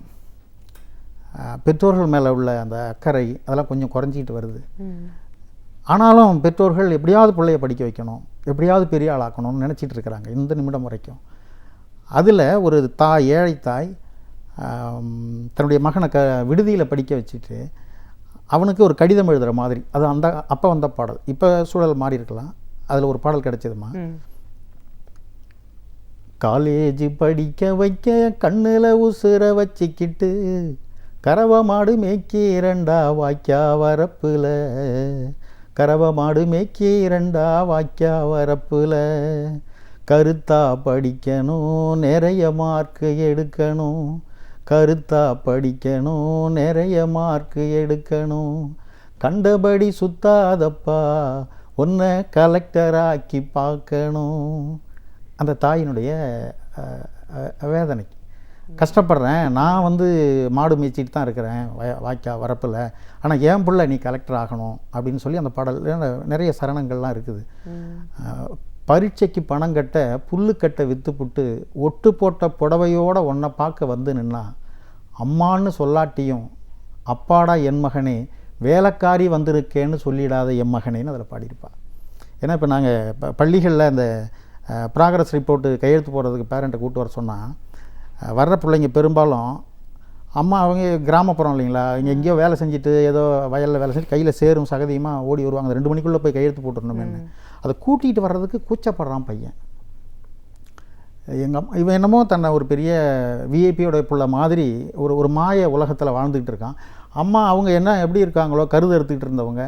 பெற்றோர்கள் மேலே உள்ள அந்த அக்கறை அதெல்லாம் கொஞ்சம் குறைஞ்சிட்டு வருது. ஆனாலும் பெற்றோர்கள் எப்படியாவது பிள்ளைய படிக்க வைக்கணும், எப்படியாவது பெரிய ஆளாக்கணும்னு நினச்சிட்டு இருக்கிறாங்க இந்த நிமிடம் வரைக்கும். அதில் ஒரு ஏழை தாய் தன்னுடைய மகனை விடுதியில் படிக்க வச்சுட்டு அவனுக்கு ஒரு கடிதம் எழுதுகிற மாதிரி, அது அப்போ வந்த பாடல். இப்போ சூழல் மாறி இருக்கலாம். அதில் ஒரு பாடல் கிடைச்சதுமா, காலேஜ் படிக்க வைக்க கண்ணில் உசுர வச்சுக்கிட்டு கறவை மாடு மேய்க்கி 2 வாய்க்கா வரப்புல, கறவை மாடு மேய்க்கி 2 வாய்க்கா வரப்புல, கருத்தா படிக்கணும் நிறைய மார்க்கு எடுக்கணும், கருத்தா படிக்கணும் நிறைய மார்க்கு எடுக்கணும், கண்டபடி சுத்தாதப்பா உன்னை கலெக்டராக்கி பார்க்கணும். அந்த தாயினுடைய வேதனை. கஷ்டப்படுறேன், நான் மாடு மேய்ச்சிட்டு தான் இருக்கிறேன் வாய்க்கா வரப்பில், ஆனால் என் பிள்ளை நீ கலெக்டர் ஆகணும் அப்படின்னு சொல்லி அந்த பாடல் நிறைய சரணங்கள்லாம் இருக்குது. பரீட்சைக்கு பணம் கட்ட புல்லுக்கட்டை விற்றுப்புட்டு ஒட்டு போட்ட புடவையோடு ஒன்றை பார்க்க நின்னா, அம்மான்னு சொல்லாட்டியும் அப்பாடா என் மகனே வேலைக்காரி வந்திருக்கேன்னு சொல்லிடாத என் மகனேன்னு அதில் பாடியிருப்பா. ஏன்னா இப்போ நாங்கள் பள்ளிகளில் அந்த ப்ராக்ரஸ் ரிப்போர்ட்டு கையெழுத்து போடுறதுக்கு பேரண்ட்டை கூப்பிட்டு வர சொன்னால் வர்ற பிள்ளைங்க பெரும்பாலும் அம்மா அவங்க கிராமப்புறம் இல்லைங்களா, இங்கே எங்கேயோ வேலை செஞ்சுட்டு ஏதோ வயலில் வேலை செஞ்சு கையில் சேரும் சகதியுமாக ஓடி வருவாங்க. 2 மணிக்குள்ளே போய் கையெழுத்து போட்டுருணுமேன்னு அதை கூட்டிகிட்டு வர்றதுக்கு கூச்சப்படுறான் பையன். இவன் என்னமோ தன்னை ஒரு பெரிய விஐபியோட புள்ள மாதிரி ஒரு மாய உலகத்தில் வாழ்ந்துக்கிட்டு இருக்கான். அம்மா அவங்க என்ன எப்படி இருக்காங்களோ, கருது எடுத்துக்கிட்டு இருந்தவங்க,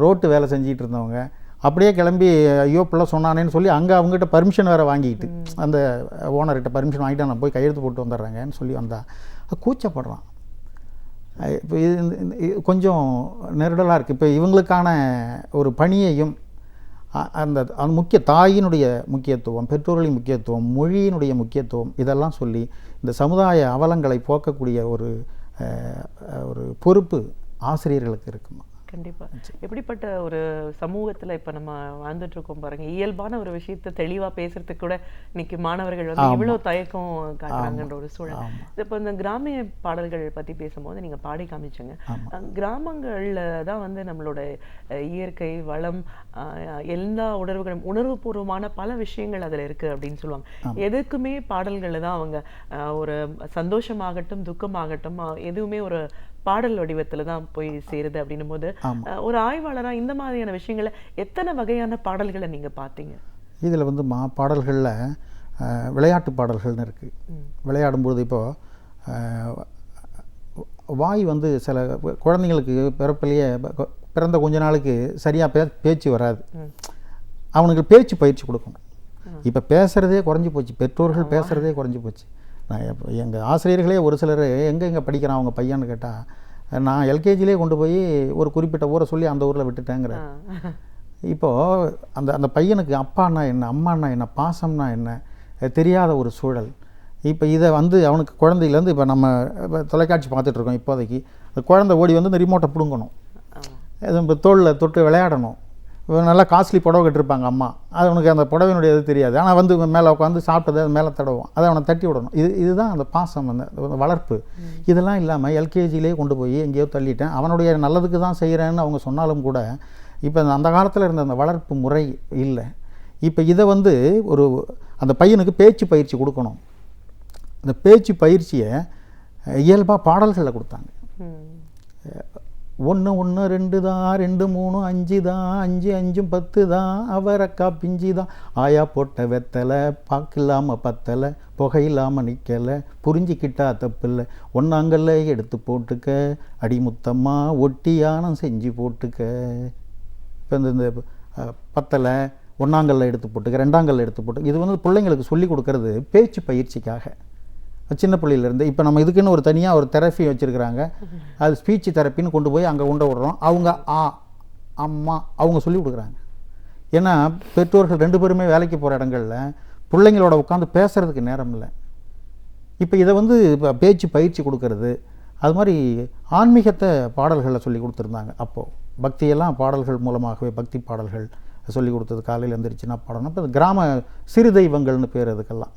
ரோட்டு வேலை செஞ்சுக்கிட்டு இருந்தவங்க, அப்படியே கிளம்பி ஐயோ பிள்ளை சொன்னானேன்னு சொல்லி அங்கே அவங்ககிட்ட பர்மிஷன் வேறு வாங்கிக்கிட்டு, அந்த ஓனர்கிட்ட பர்மிஷன் வாங்கிட்டு நான் போய் கையெழுத்து போட்டு வந்துடுறேங்கன்னு சொல்லி வந்தால் கூச்சப்படுறான். இப்போ இது கொஞ்சம் நெருடலாக இருக்குது. இப்போ இவங்களுக்கான ஒரு பணியையும் அந்த முக்கிய தாயினுடைய முக்கியத்துவம், பெற்றோர்களின் முக்கியத்துவம், மொழியினுடைய முக்கியத்துவம், இதெல்லாம் சொல்லி இந்த சமுதாய அவலங்களை போக்கக்கூடிய ஒரு பொறுப்பு ஆசிரியர்களுக்கு இருக்குமா? கண்டிப்பாக. எப்படிப்பட்ட ஒரு சமூகத்தில் இப்போ நம்ம வாழ்ந்துட்டுருக்கோம் பாருங்கள். இயல்பான ஒரு விஷயத்தை தெளிவாக பேசுகிறதுக்கு கூட இன்னைக்கு மாணவர்கள் இவ்வளோ தயக்கம் காட்டுறாங்கன்ற ஒரு சூழல். இப்போ இந்த கிராமிய பாடல்கள் பற்றி பேசும்போது நீங்கள் பாடி காமிச்சங்க. கிராமங்களில் தான் நம்மளோட இயற்கை வளம், எல்லா உணர்வுகளும், உணர்வுபூர்வமான பல விஷயங்கள் அதில் இருக்குது அப்படின்னு சொல்லுவாங்க. எதுக்குமே பாடல்களில் தான் அவங்க ஒரு சந்தோஷமாகட்டும் துக்கமாகட்டும் எதுவுமே ஒரு பாடல் வடிவத்தில் தான் போய் சேருது அப்படின்னும் போது ஒரு ஆய்வாளராக இந்த மாதிரியான விஷயங்களை எத்தனை வகையான பாடல்களை நீங்கள் பார்த்தீங்க? இதில் பாடல்களில் விளையாட்டு பாடல்கள்னு இருக்குது. விளையாடும்போது இப்போது வாய் சில குழந்தைங்களுக்கு பிறப்பிலேயே பிறந்த கொஞ்ச நாளுக்கு சரியாக பேச்சு வராது. அவனுக்கு பேச்சு பயிற்சி கொடுக்கணும். இப்போ பேசுகிறதே குறைஞ்சி போச்சு, பெற்றோர்கள் பேசுகிறதே குறைஞ்சி போச்சு. நான் எங்கள் ஆசிரியர்களே ஒரு சிலர் எங்கே படிக்கிறான் அவங்க பையன்னு கேட்டால் நான் எல்கேஜிலே கொண்டு போய் ஒரு குறிப்பிட்ட ஊரை சொல்லி அந்த ஊரில் விட்டுட்டேங்கிறேன். இப்போது அந்த பையனுக்கு அப்பான்னா என்ன, அம்மானா என்ன, பாசம்னா என்ன தெரியாத ஒரு சூழல். இப்போ இதை வந்து அவனுக்கு குழந்தையிலேருந்து இப்போ நம்ம தொலைக்காட்சி பார்த்துட்ருக்கோம், இப்போதைக்கு அந்த குழந்தை ஓடி வந்து இந்த ரிமோட்டை பிடுங்கணும், இப்போ தோளில் தொட்டு விளையாடணும். நல்லா காஸ்ட்லி புடவை கட்டிருப்பாங்க அம்மா, அது அவனுக்கு அந்த புடவையினுடைய இது தெரியாது. ஆனால் வந்து மேலே உட்காந்து சாப்பிட்டது அது மேலே தடவும், அதை அவனை தட்டி விடணும். இதுதான் அந்த பாசம், அந்த வளர்ப்பு. இதெல்லாம் இல்லாமல் எல்கேஜிலே கொண்டு போய் எங்கேயோ தள்ளிட்டேன், அவனுடைய நல்லதுக்கு தான் செய்கிறேன்னு அவங்க சொன்னாலும் கூட இப்போ அந்த காலத்தில் இருந்த அந்த வளர்ப்பு முறை இல்லை. இப்போ இதை வந்து அந்த பையனுக்கு பேச்சு பயிற்சி கொடுக்கணும். அந்த பேச்சு பயிற்சியை இயல்பாக பாடல்களில் கொடுத்தாங்க. 1 1 2 தான், 2 3 5 தான், 5 5 10 தான், அவரக்கா பிஞ்சி தான், ஆயா போட்ட வெத்தலை, பாக்கில்லாமல் பத்தலை, புகையில்லாமல் நிற்கலை, புரிஞ்சிக்கிட்டா தப்பில்லை, ஒன்றாங்கல்ல எடுத்து போட்டுக்க, அடிமுத்தம்மா ஒட்டியானம் செஞ்சு போட்டுக்க. இப்போ இந்த பத்தலை ஒன்றாங்கல்ல எடுத்து போட்டுக்க, ரெண்டாங்கல்ல எடுத்து போட்டுக்க, இது வந்து பிள்ளைங்களுக்கு சொல்லி கொடுக்கறது பேச்சு பயிற்சிக்காக சின்ன பிள்ளையிலேருந்து. இப்போ நம்ம இதுக்குன்னு ஒரு தனியாக ஒரு தெரப்பி வச்சுருக்கிறாங்க, அது ஸ்பீச் தெரப்பின்னு கொண்டு போய் அங்கே கொண்டு விடுறோம். அவங்க அம்மா அவங்க சொல்லி கொடுக்குறாங்க. ஏன்னா பெற்றோர்கள் 2 பேருமே வேலைக்கு போகிற இடங்களில் பிள்ளைங்களோட உட்காந்து பேசுகிறதுக்கு நேரம் இல்லை. இப்போ இதை வந்து இப்போ பேச்சு பயிற்சி கொடுக்கறது, அது மாதிரி ஆன்மீகத்தை பாடல்களில் சொல்லி கொடுத்துருந்தாங்க. அப்போது பக்தியெல்லாம் பாடல்கள் மூலமாகவே, பக்தி பாடல்கள் சொல்லி கொடுத்தது. காலையில் எழுந்திரிச்சுன்னா பாடணும். இப்போ கிராம சிறு தெய்வங்கள்னு பேர் அதுக்கெல்லாம்.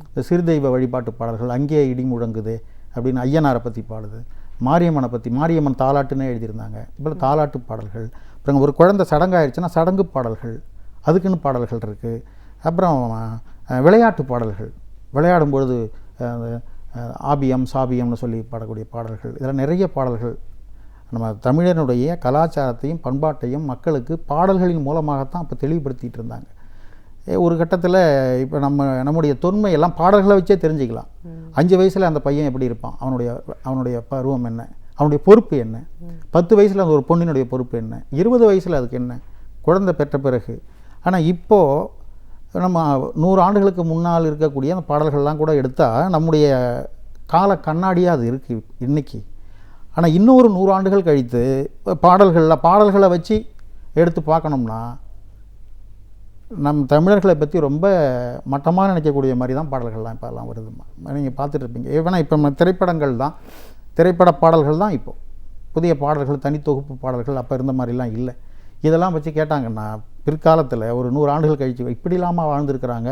இந்த சிறு தெய்வ வழிபாட்டு பாடல்கள், அங்கே இடி முழங்குதே அப்படின்னு ஐயனாரை பற்றி பாடுது, மாரியம்மனை பற்றி, மாரியம்மன் தாலாட்டுன்னே எழுதியிருந்தாங்க. இப்போ தாலாட்டு பாடல்கள். அப்புறம் ஒரு குழந்தை சடங்காயிடுச்சுன்னா சடங்கு பாடல்கள், அதுக்குன்னு பாடல்கள் இருக்குது. அப்புறம் விளையாட்டு பாடல்கள், விளையாடும்பொழுது ஆபியம் சாபியம்னு சொல்லி பாடக்கூடிய பாடல்கள். இதில் நிறைய பாடல்கள் நம்ம தமிழனுடைய கலாச்சாரத்தையும் பண்பாட்டையும் மக்களுக்கு பாடல்களின் மூலமாகத்தான் இப்போ தெளிவுபடுத்திகிட்டு இருந்தாங்க. ஒரு கட்டத்தில் இப்போ நம்முடைய தொன்மையெல்லாம் பாடல்களை வச்சே தெரிஞ்சுக்கலாம். 5 வயசில் அந்த பையன் எப்படி இருப்பான், அவனுடைய பருவம் என்ன, அவனுடைய பொறுப்பு என்ன, 10 வயசில் அந்த ஒரு பொண்ணினுடைய பொறுப்பு என்ன, 20 வயசில் அதுக்கு என்ன, குழந்தை பெற்ற பிறகு. ஆனால் இப்போது நம்ம 100 ஆண்டுகளுக்கு முன்னால் இருக்கக்கூடிய அந்த பாடல்கள்லாம் கூட எடுத்தால் நம்முடைய கால கண்ணாடியாக அது இருக்குது இன்றைக்கி. ஆனால் இன்னொரு 100 ஆண்டுகள் கழித்து பாடல்களை வச்சு எடுத்து பார்க்கணும்னா நம் தமிழர்களை பற்றி ரொம்ப மட்டமாக நினைக்கக்கூடிய மாதிரி தான் பாடல்கள்லாம் இப்போல்லாம் வருதுமா. நீங்கள் பார்த்துட்டு இருப்பீங்க. ஏன்னா இப்போ நம்ம திரைப்பட பாடல்கள் தான் இப்போது புதிய பாடல்கள், தனி தொகுப்பு பாடல்கள் அப்போ இருந்த மாதிரிலாம் இல்லை. இதெல்லாம் வச்சு கேட்டாங்கன்னா பிற்காலத்தில் ஒரு 100 ஆண்டுகள் கழித்து இப்படி இல்லாமல் வாழ்ந்துருக்கிறாங்க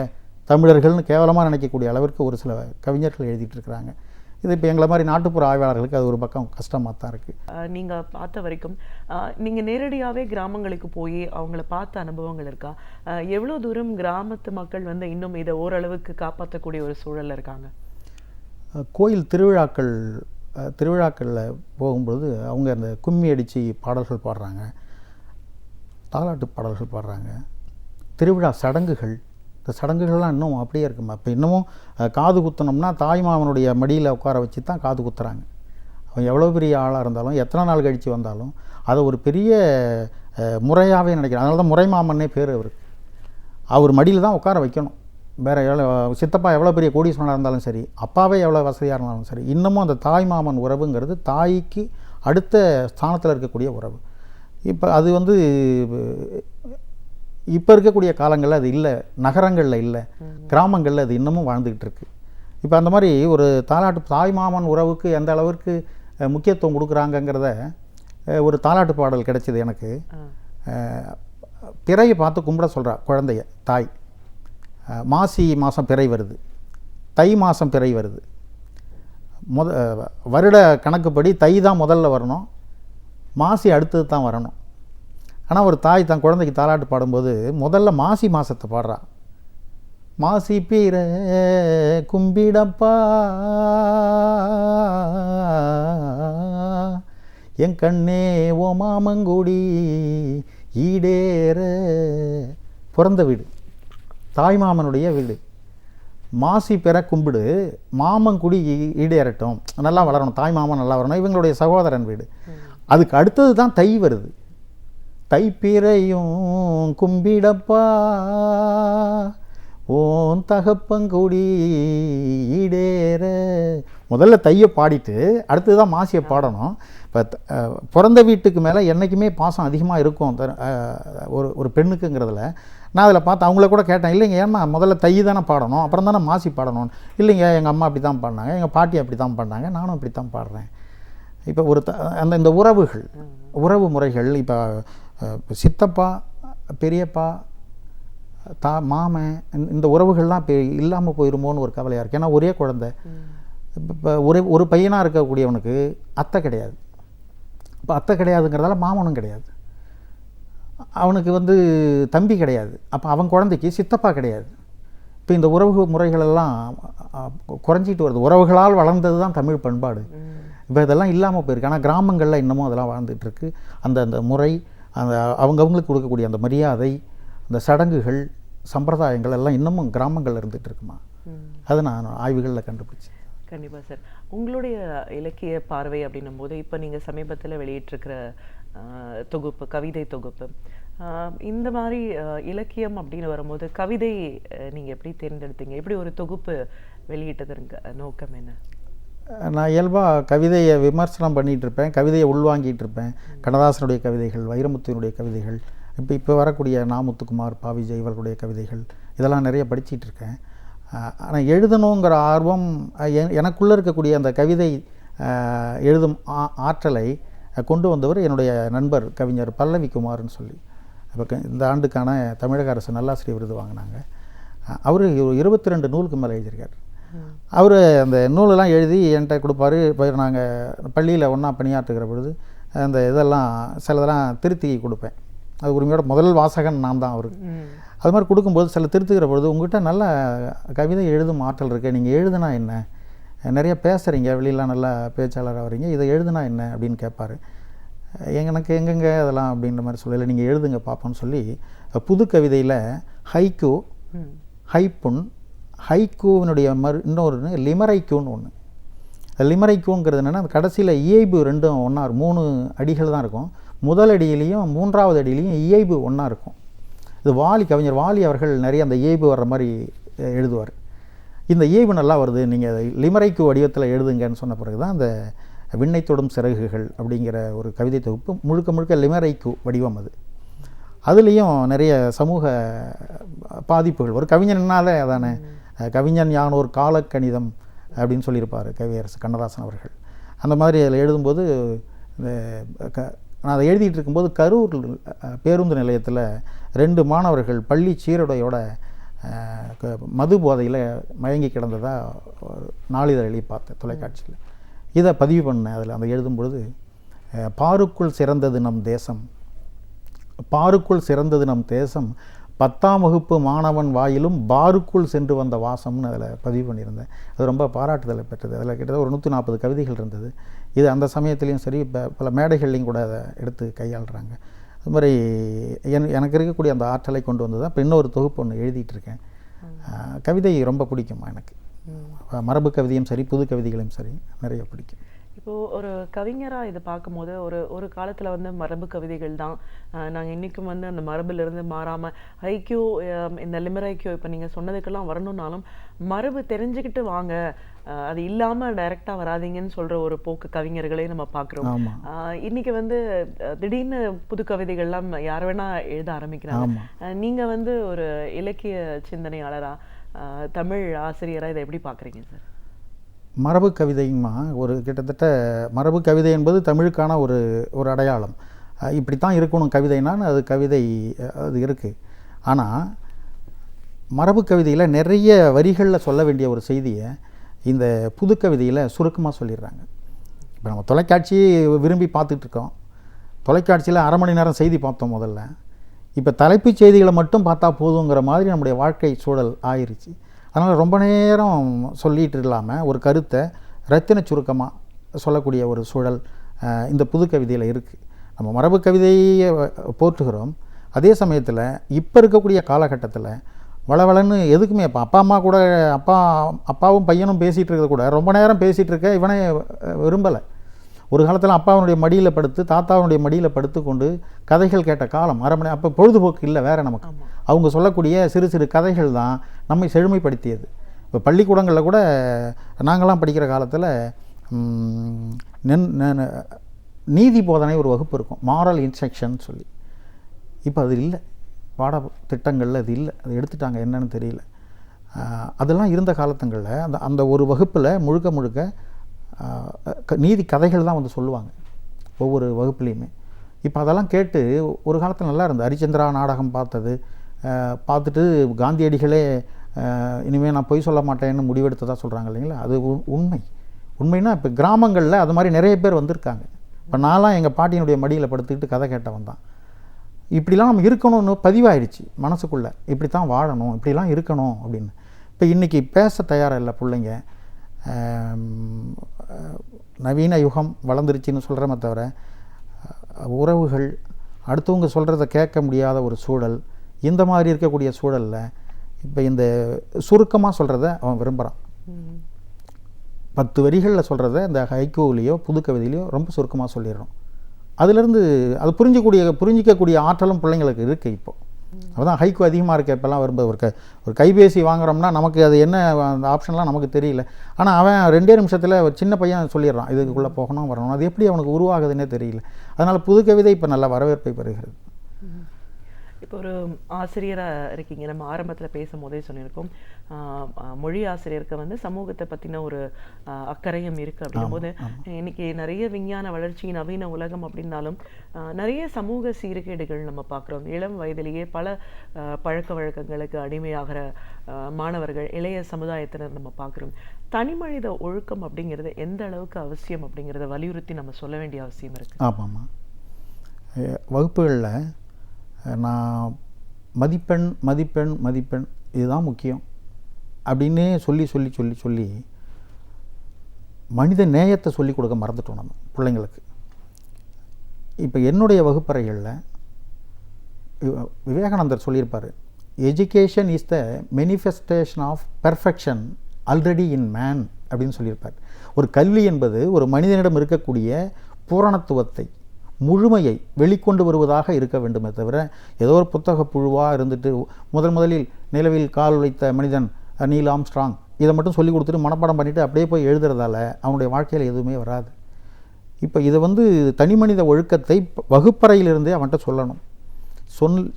தமிழர்கள்னு கேவலமாக நினைக்கக்கூடிய அளவிற்கு ஒரு சில கவிஞர்கள் எழுதிட்டு இருக்கிறாங்க. இது இப்போ எங்களை மாதிரி நாட்டுப்புற ஆய்வாளர்களுக்கு அது ஒரு பக்கம் கஷ்டமாக தான் இருக்குது. நீங்கள் பார்த்த வரைக்கும் நீங்கள் நேரடியாகவே கிராமங்களுக்கு போய் அவங்கள பார்த்த அனுபவங்கள் இருக்கா? எவ்வளோ தூரம் கிராமத்து மக்கள் வந்து இன்னும் இதை ஓரளவுக்கு காப்பாற்றக்கூடிய ஒரு சூழலில் இருக்காங்க? கோயில் திருவிழாக்களில் போகும்பொழுது அவங்க அந்த கும்மி அடித்து பாடல்கள் பாடுறாங்க, தாலாட்டு பாடல்கள் பாடுறாங்க. திருவிழா சடங்குகள், இந்த சடங்குகள்லாம் இன்னும் அப்படியே இருக்குமா. இப்போ இன்னமும் காது குத்தணும்னா தாய்மாமனுடைய மடியில் உட்கார வச்சு தான் காது குத்துறாங்க. அவன் எவ்வளோ பெரிய ஆளாக இருந்தாலும் எத்தனை நாள் கழித்து வந்தாலும் அதை ஒரு பெரிய முறையாகவே நினைக்கிறான். அதனால தான் முறைமாமன்னே பேர் அவருக்கு. அவர் மடியில் தான் உட்கார வைக்கணும். வேறு சித்தப்பா எவ்வளோ பெரிய கோடீஸ்வரனாக இருந்தாலும் சரி, அப்பாவே எவ்வளோ வசதியாக இருந்தாலும் சரி, இன்னமும் அந்த தாய்மாமன் உறவுங்கிறது தாய்க்கு அடுத்த ஸ்தானத்தில் இருக்கக்கூடிய உறவு. இப்போ அது வந்து இப்போ இருக்கக்கூடிய காலங்களில் அது இல்லை, நகரங்களில் இல்லை, கிராமங்களில் அது இன்னமும் வாழ்ந்துக்கிட்டு இருக்கு. இப்போ அந்த மாதிரி ஒரு தாய்மாமன் உறவுக்கு எந்த அளவிற்கு முக்கியத்துவம் கொடுக்குறாங்கங்கிறத ஒரு தாலாட்டு பாடல் கிடைச்சிது எனக்கு. பிறையை பார்த்து கும்பிட சொல்கிறா குழந்தைய தாய். மாசி மாதம் பிறை வருது, தை மாதம் பிறை வருது. வருட கணக்குப்படி தை தான் முதல்ல வரணும், மாசி அடுத்தது தான் வரணும். ஆனால் ஒரு தாய் தன் குழந்தைக்கு தாலாட்டு பாடும்போது முதல்ல மாசி மாதத்தை பாடுறா. மாசி பீர கும்பிடப்பா என் கண்ணே ஓ மாமங்குடி ஈடேற. பிறந்த வீடு, தாய்மாமனுடைய வீடு. மாசி பெற கும்பிடு, மாமங்குடி ஈடேறட்டும், நல்லா வளரணும், தாய்மாமன் நல்லா வரணும், இவங்களுடைய சகோதரன் வீடு. அதுக்கு அடுத்தது தான் தை வருது. தைப்பிறையும் கும்பிடப்பா ஓன் தகப்பங்குடி ஈடேற. முதல்ல தையை பாடிட்டு அடுத்து தான் மாசியை பாடணும். இப்போ பிறந்த வீட்டுக்கு மேலே என்றைக்குமே பாசம் அதிகமாக இருக்கும் ஒரு பெண்ணுக்குங்கிறதுல. நான் அதில் பார்த்து அவங்கள கூட கேட்டேன், இல்லைங்க ஏன்னா முதல்ல தை தானே பாடணும், அப்புறம் தானே மாசி பாடணும். இல்லைங்க எங்கள் அம்மா அப்படி தான் பாடினாங்க, எங்கள் பாட்டி அப்படி தான் பாடினாங்க, நானும் அப்படி தான் பாடுறேன். இப்போ ஒரு இந்த உறவுகள், உறவு முறைகள், இப்போ சித்தப்பா, பெரியப்பா, மாமன், இந்த உறவுகள்லாம் இப்போ இல்லாமல் போயிருமோன்னு ஒரு கவலையாக இருக்குது. ஏன்னா ஒரே குழந்தை. இப்போ ஒரு பையனாக இருக்கக்கூடியவனுக்கு அத்தை கிடையாது. இப்போ அத்தை கிடையாதுங்கிறதால மாமனும் கிடையாது. அவனுக்கு தம்பி கிடையாது. அப்போ அவன் குழந்தைக்கு சித்தப்பா கிடையாது. இப்போ இந்த உறவு முறைகளெல்லாம் குறைஞ்சிட்டு வருது. உறவுகளால் வளர்ந்தது தான் தமிழ் பண்பாடு. இப்போ இதெல்லாம் இல்லாமல் போயிருக்கு. ஆனால் கிராமங்களில் இன்னமும் அதெல்லாம் வாழ்ந்துட்டுருக்கு. அந்த முறை, அந்த அவங்கவுங்களுக்கு கொடுக்கக்கூடிய அந்த மரியாதை, அந்த சடங்குகள், சம்பிரதாயங்கள் எல்லாம் இன்னமும் கிராமங்களில் இருந்துகிட்டு இருக்குமா. அதை நான் ஆய்வுகளில் கண்டுபிடிச்சேன். கண்டிப்பாக சார். உங்களுடைய இலக்கிய பார்வை அப்படின்னும் போது இப்போ நீங்கள் சமீபத்தில் வெளியிட்டிருக்கிற தொகுப்பு, கவிதை தொகுப்பு, இந்த மாதிரி இலக்கியம் அப்படின்னு வரும்போது கவிதை நீங்கள் எப்படி தேர்ந்தெடுத்தீங்க? எப்படி ஒரு தொகுப்பு வெளியிட்டதற்கு நோக்கம் என்ன? நான் இயல்பாக கவிதையை விமர்சனம் பண்ணிகிட்டு இருப்பேன், கவிதையை உள்வாங்கிட்டு இருப்பேன். கண்ணதாசனுடைய கவிதைகள், வைரமுத்துவினுடைய கவிதைகள், இப்போ வரக்கூடிய நா. முத்துக்குமார், பா. விஜய் இவர்களுடைய கவிதைகள், இதெல்லாம் நிறைய படிச்சிட்டு இருக்கேன். ஆனால் எழுதணுங்கிற ஆர்வம் எனக்குள்ளே இருக்கக்கூடிய அந்த கவிதை எழுதும் ஆற்றலை கொண்டு வந்தவர் என்னுடைய நண்பர் கவிஞர் பல்லவி குமார்னு சொல்லி. இப்போ இந்த ஆண்டுக்கான தமிழக அரசு நல்லாசிரியர் விருது வாங்கினாங்க. அவர் 22 நூலுக்கு மேலே எழுதியிருக்கார். அவர் அந்த நூலெல்லாம் எழுதி என்கிட்ட கொடுப்பாரு. இப்போ நாங்கள் பள்ளியில் ஒன்றா பணியாற்றுகிற பொழுது அந்த இதெல்லாம் சிலதெல்லாம் திருத்தி கொடுப்பேன். அது உரிமையோட முதல் வாசகன் நான் தான் அவருக்கு. அது மாதிரி கொடுக்கும்போது சில திருத்துக்கிற பொழுது, உங்கள்கிட்ட நல்ல கவிதை எழுதும் ஆற்றல் இருக்குது, நீங்கள் எழுதுனா என்ன, நிறைய பேசுகிறீங்க, வெளியெலாம் நல்லா பேச்சாளராக வரீங்க, இதை எழுதுனா என்ன அப்படின்னு கேட்பார். எனக்கு எங்கெங்க அதெல்லாம் அப்படின்ற மாதிரி சொல்லலை, நீங்கள் எழுதுங்க பார்ப்போன்னு சொல்லி புது கவிதையில் ஹைக்கூ, ஹைப்புன், ஹைக்கூவினுடைய இன்னொரு லிமரைக்கூன்னு ஒன்று. லிமரைக்கூங்கிறது என்னென்னா, அந்த கடைசியில் இயைபு ரெண்டும் ஒன்றா இருக்கும். 3 அடிகள் தான் இருக்கும். முதல் அடியிலையும் 3வது அடியிலையும் இயைபு ஒன்றா இருக்கும். இது கவிஞர் வாலி அவர்கள் நிறைய அந்த இயைபு வர்ற மாதிரி எழுதுவார். இந்த இயைபு நல்லா வருது, நீங்கள் லிமரைக்கு வடிவத்தில் எழுதுங்கன்னு சொன்ன பிறகு தான் அந்த விண்ணை தொடும் சிறகுகள் அப்படிங்கிற ஒரு கவிதை தொகுப்பு முழுக்க முழுக்க லிமரைக்கு வடிவம். அதுலேயும் நிறைய சமூக பாதிப்புகள். ஒரு கவிஞனாலே அதானே, கவிஞன் யானோர் காலக்கணிதம் அப்படின்னு சொல்லியிருப்பார் கவியரசு கண்ணதாசன் அவர்கள். அந்த மாதிரி அதில் எழுதும்போது நான் அதை எழுதிட்டு இருக்கும்போது கரூர் பேருந்து நிலையத்தில் 2 மாணவர்கள் பள்ளி சீருடையோட மது போதையில் மயங்கி கிடந்ததாக நாளிதழி பார்த்தேன் தொலைக்காட்சியில். இதை பதிவு பண்ணேன். அதில் அந்த எழுதும்பொழுது, பாருக்குள் சிறந்தது நம் தேசம், பாருக்குள் சிறந்தது நம் தேசம், 10ஆம் வகுப்பு மாணவன் வாயிலும் பாருக்குள் சென்று வந்த வாசம்னு அதில் பதிவு பண்ணியிருந்தேன். அது ரொம்ப பாராட்டுதலை பெற்றது. அதில் கிட்டத்தட்ட ஒரு 140 கவிதைகள் இருந்தது. இது அந்த சமயத்துலேயும் சரி, இப்போ பல மேடைகள்லையும் கூட அதை எடுத்து கையாளுறாங்க. அது மாதிரி எனக்கு இருக்கக்கூடிய அந்த ஆற்றலை கொண்டு வந்து தான் இப்போ இன்னொரு தொகுப்பு ஒன்று எழுதிட்டு இருக்கேன். கவிதை ரொம்ப பிடிக்குமா எனக்கு. மரபு கவிதையும் சரி, புது கவிதைகளையும் சரி நிறைய பிடிக்கும். இப்போது ஒரு கவிஞராக இதை பார்க்கும்போது ஒரு காலத்தில் மரபு கவிதைகள் தான் நாங்கள் இன்றைக்கும் அந்த மரபிலிருந்து மாறாமல் ஐக்கியூ, இந்த லிமரைக்கியூ இப்போ நீங்கள் சொன்னதுக்கெல்லாம் வரணுன்னாலும் மரபு தெரிஞ்சுக்கிட்டு வாங்க, அது இல்லாமல் டைரெக்டாக வராதிங்கன்னு சொல்கிற ஒரு போக்கு கவிஞர்களே நம்ம பார்க்குறோம். இன்றைக்கி திடீர்னு புது கவிதைகள்லாம் யார் வேணால் எழுத ஆரம்பிக்கிறாங்க. நீங்கள் ஒரு இலக்கிய சிந்தனையாளராக, தமிழ் ஆசிரியராக இதை எப்படி பார்க்குறீங்க சார்? மரபு கவிதைங்கம்மா ஒரு கிட்டத்தட்ட மரபு கவிதை என்பது தமிழுக்கான ஒரு அடையாளம். இப்படி தான் இருக்கணும் கவிதைனான்னு அது கவிதை அது இருக்குது. ஆனால் மரபு கவிதையில் நிறைய வரிகளில் சொல்ல வேண்டிய ஒரு செய்தியை இந்த புது கவிதையில் சுருக்கமாக சொல்லிடுறாங்க. இப்போ நம்ம தொலைக்காட்சி விரும்பி பார்த்துட்ருக்கோம். தொலைக்காட்சியில் அரை மணி நேரம் செய்தி பார்த்தோம் முதல்ல. இப்போ தலைப்புச் செய்திகளை மட்டும் பார்த்தா போதுங்கிற மாதிரி நம்முடைய வாழ்க்கை சூழல் ஆயிடுச்சு. அதனால் ரொம்ப நேரம் சொல்லிகிட்டு இல்லாமல் ஒரு கருத்தை ரத்தின சுருக்கமாக சொல்லக்கூடிய ஒரு சூழல் இந்த புது கவிதையில் இருக்குது. நம்ம மரபு கவிதையை போற்றுகிறோம். அதே சமயத்தில் இப்போ இருக்கக்கூடிய காலகட்டத்தில் வளவளன்னு எதுக்குமே இப்போ அப்பாவும் பையனும் பேசிகிட்டு இருக்கிறது கூட ரொம்ப நேரம் பேசிகிட்டு இருக்க இவனே விரும்பலை. ஒரு காலத்தில் அப்பாவனுடைய மடியில் படுத்து தாத்தாவனுடைய மடியில் படுத்து கொண்டு கதைகள் கேட்ட காலம் அரை மணி. அப்போ பொழுதுபோக்கு இல்லை வேறு நமக்கு. அவங்க சொல்லக்கூடிய சிறு சிறு கதைகள் தான் நம்மை செழுமைப்படுத்தியது. இப்போ பள்ளிக்கூடங்களில் கூட நாங்களாம் படிக்கிற காலத்தில் நீதி போதனை ஒரு வகுப்பு இருக்கும், மாரல் இன்ஸ்ட்ரக்ஷன் சொல்லி. இப்போ அது இல்லை, பாடத்திட்டங்களில் அது இல்லை, அது எடுத்துட்டாங்க, என்னன்னு தெரியல. அதெல்லாம் இருந்த காலத்துங்களில் அந்த ஒரு வகுப்பில் முழுக்க நீதி கதைகள் தான் வந்து சொல்லுவாங்க ஒவ்வொரு வகுப்புலேயுமே. இப்போ அதெல்லாம் கேட்டு ஒரு காலத்தில் நல்லா இருந்தது. ஹரிச்சந்திரா நாடகம் பார்த்துட்டு காந்தியடிகளே இனிமேல் நான் பொய் சொல்ல மாட்டேன்னு முடிவெடுத்ததாக சொல்கிறாங்க இல்லைங்களா. அது உண்மைன்னா இப்போ கிராமங்களில் அது மாதிரி நிறைய பேர் வந்திருக்காங்க. இப்போ நான்லாம் எங்கள் பாட்டியினுடைய மடியில் படுத்துக்கிட்டு கதை கேட்டவன் தான். இப்படிலாம் நம்ம இருக்கணும்னு பதிவாயிடுச்சு மனசுக்குள்ளே, இப்படி தான் வாழணும், இப்படிலாம் இருக்கணும் அப்படின்னு. இப்போ இன்றைக்கி பேச தயாராக இல்லை பிள்ளைங்க. நவீன யுகம் வளர்ந்துருச்சுன்னு சொல்கிறோமே தவிர உறவுகள் அடுத்தவங்க சொல்கிறத கேட்க முடியாத ஒரு சூழல், இந்த மாதிரி இருக்கக்கூடிய சூழலில் இப்போ இந்த சுருக்கமாக சொல்கிறத அவன் விரும்புகிறான். 10 வரிகளில் சொல்கிறத இந்த ஹைக்கூலேயோ புது கவிதையிலையோ ரொம்ப சுருக்கமாக சொல்லிடுறோம். அதிலேருந்து அது புரிஞ்சிக்கக்கூடிய ஆற்றலும் பிள்ளைங்களுக்கு இருக்குது. இப்போது அதுதான் ஹைக்கூ அதிகமாக இருக்க இப்போல்லாம் வரும்போது ஒரு கைபேசி வாங்குகிறோம்னா நமக்கு அது என்ன அந்த ஆப்ஷன்லாம் நமக்கு தெரியல. ஆனால் அவன் 2 நிமிஷத்தில் ஒரு சின்ன பையன் சொல்லிடுறான் இதுக்குள்ளே போகணும் வரணும். அது எப்படி அவனுக்கு உருவாகுதுன்னே தெரியல. அதனால் புது கவிதை இப்போ நல்ல வரவேற்பை பெறுகிறது. இப்போ ஒரு ஆசிரியராக இருக்கீங்க, நம்ம ஆரம்பத்தில் பேசும்போதே சொல்லியிருக்கோம் மொழி ஆசிரியருக்கு வந்து சமூகத்தை பற்றின ஒரு அக்கறையும் இருக்குது. அப்படிங்கும்போது இன்னைக்கு நிறைய விஞ்ஞான வளர்ச்சி, நவீன உலகம் அப்படின்னாலும் நிறைய சமூக சீர்கேடுகள் நம்ம பார்க்குறோம். இளம் வயதிலேயே பல பழக்க வழக்கங்களுக்கு அடிமையாகிற மாணவர்கள், இளைய சமுதாயத்தினர் நம்ம பார்க்குறோம். தனி மனித ஒழுக்கம் அப்படிங்கிறது எந்த அளவுக்கு அவசியம் அப்படிங்கிறத வலியுறுத்தி நம்ம சொல்ல வேண்டிய அவசியம் இருக்குது. ஆமாம்மா, வகுப்புகளில் நான் மதிப்பெண் இதுதான் முக்கியம் அப்படின்னே சொல்லி மனித நேயத்தை சொல்லிக் கொடுக்க மறந்துட்டோம் நம்ம பிள்ளைங்களுக்கு. இப்போ என்னுடைய வகுப்பறைகளில் விவேகானந்தர் சொல்லியிருப்பார், education is the manifestation of perfection already in man அப்படின்னு சொல்லியிருப்பார். ஒரு கல்வி என்பது ஒரு மனிதனிடம் இருக்கக்கூடிய பூரணத்துவத்தை, முழுமையை வெளிக்கொண்டு வருவதாக இருக்க வேண்டுமே தவிர ஏதோ ஒரு புத்தக புழுவாக இருந்துட்டு முதலில் நிலவில் கால் வைத்த மனிதன் நீல் ஆம்ஸ்ட்ராங் இதை மட்டும் சொல்லி கொடுத்துட்டு மனப்பாடம் பண்ணிவிட்டு அப்படியே போய் எழுதுறதால அவனுடைய வாழ்க்கையில் எதுவுமே வராது. இப்போ இதை வந்து தனி மனித ஒழுக்கத்தை வகுப்பறையிலிருந்தே அவன்கிட்ட சொல்லணும்.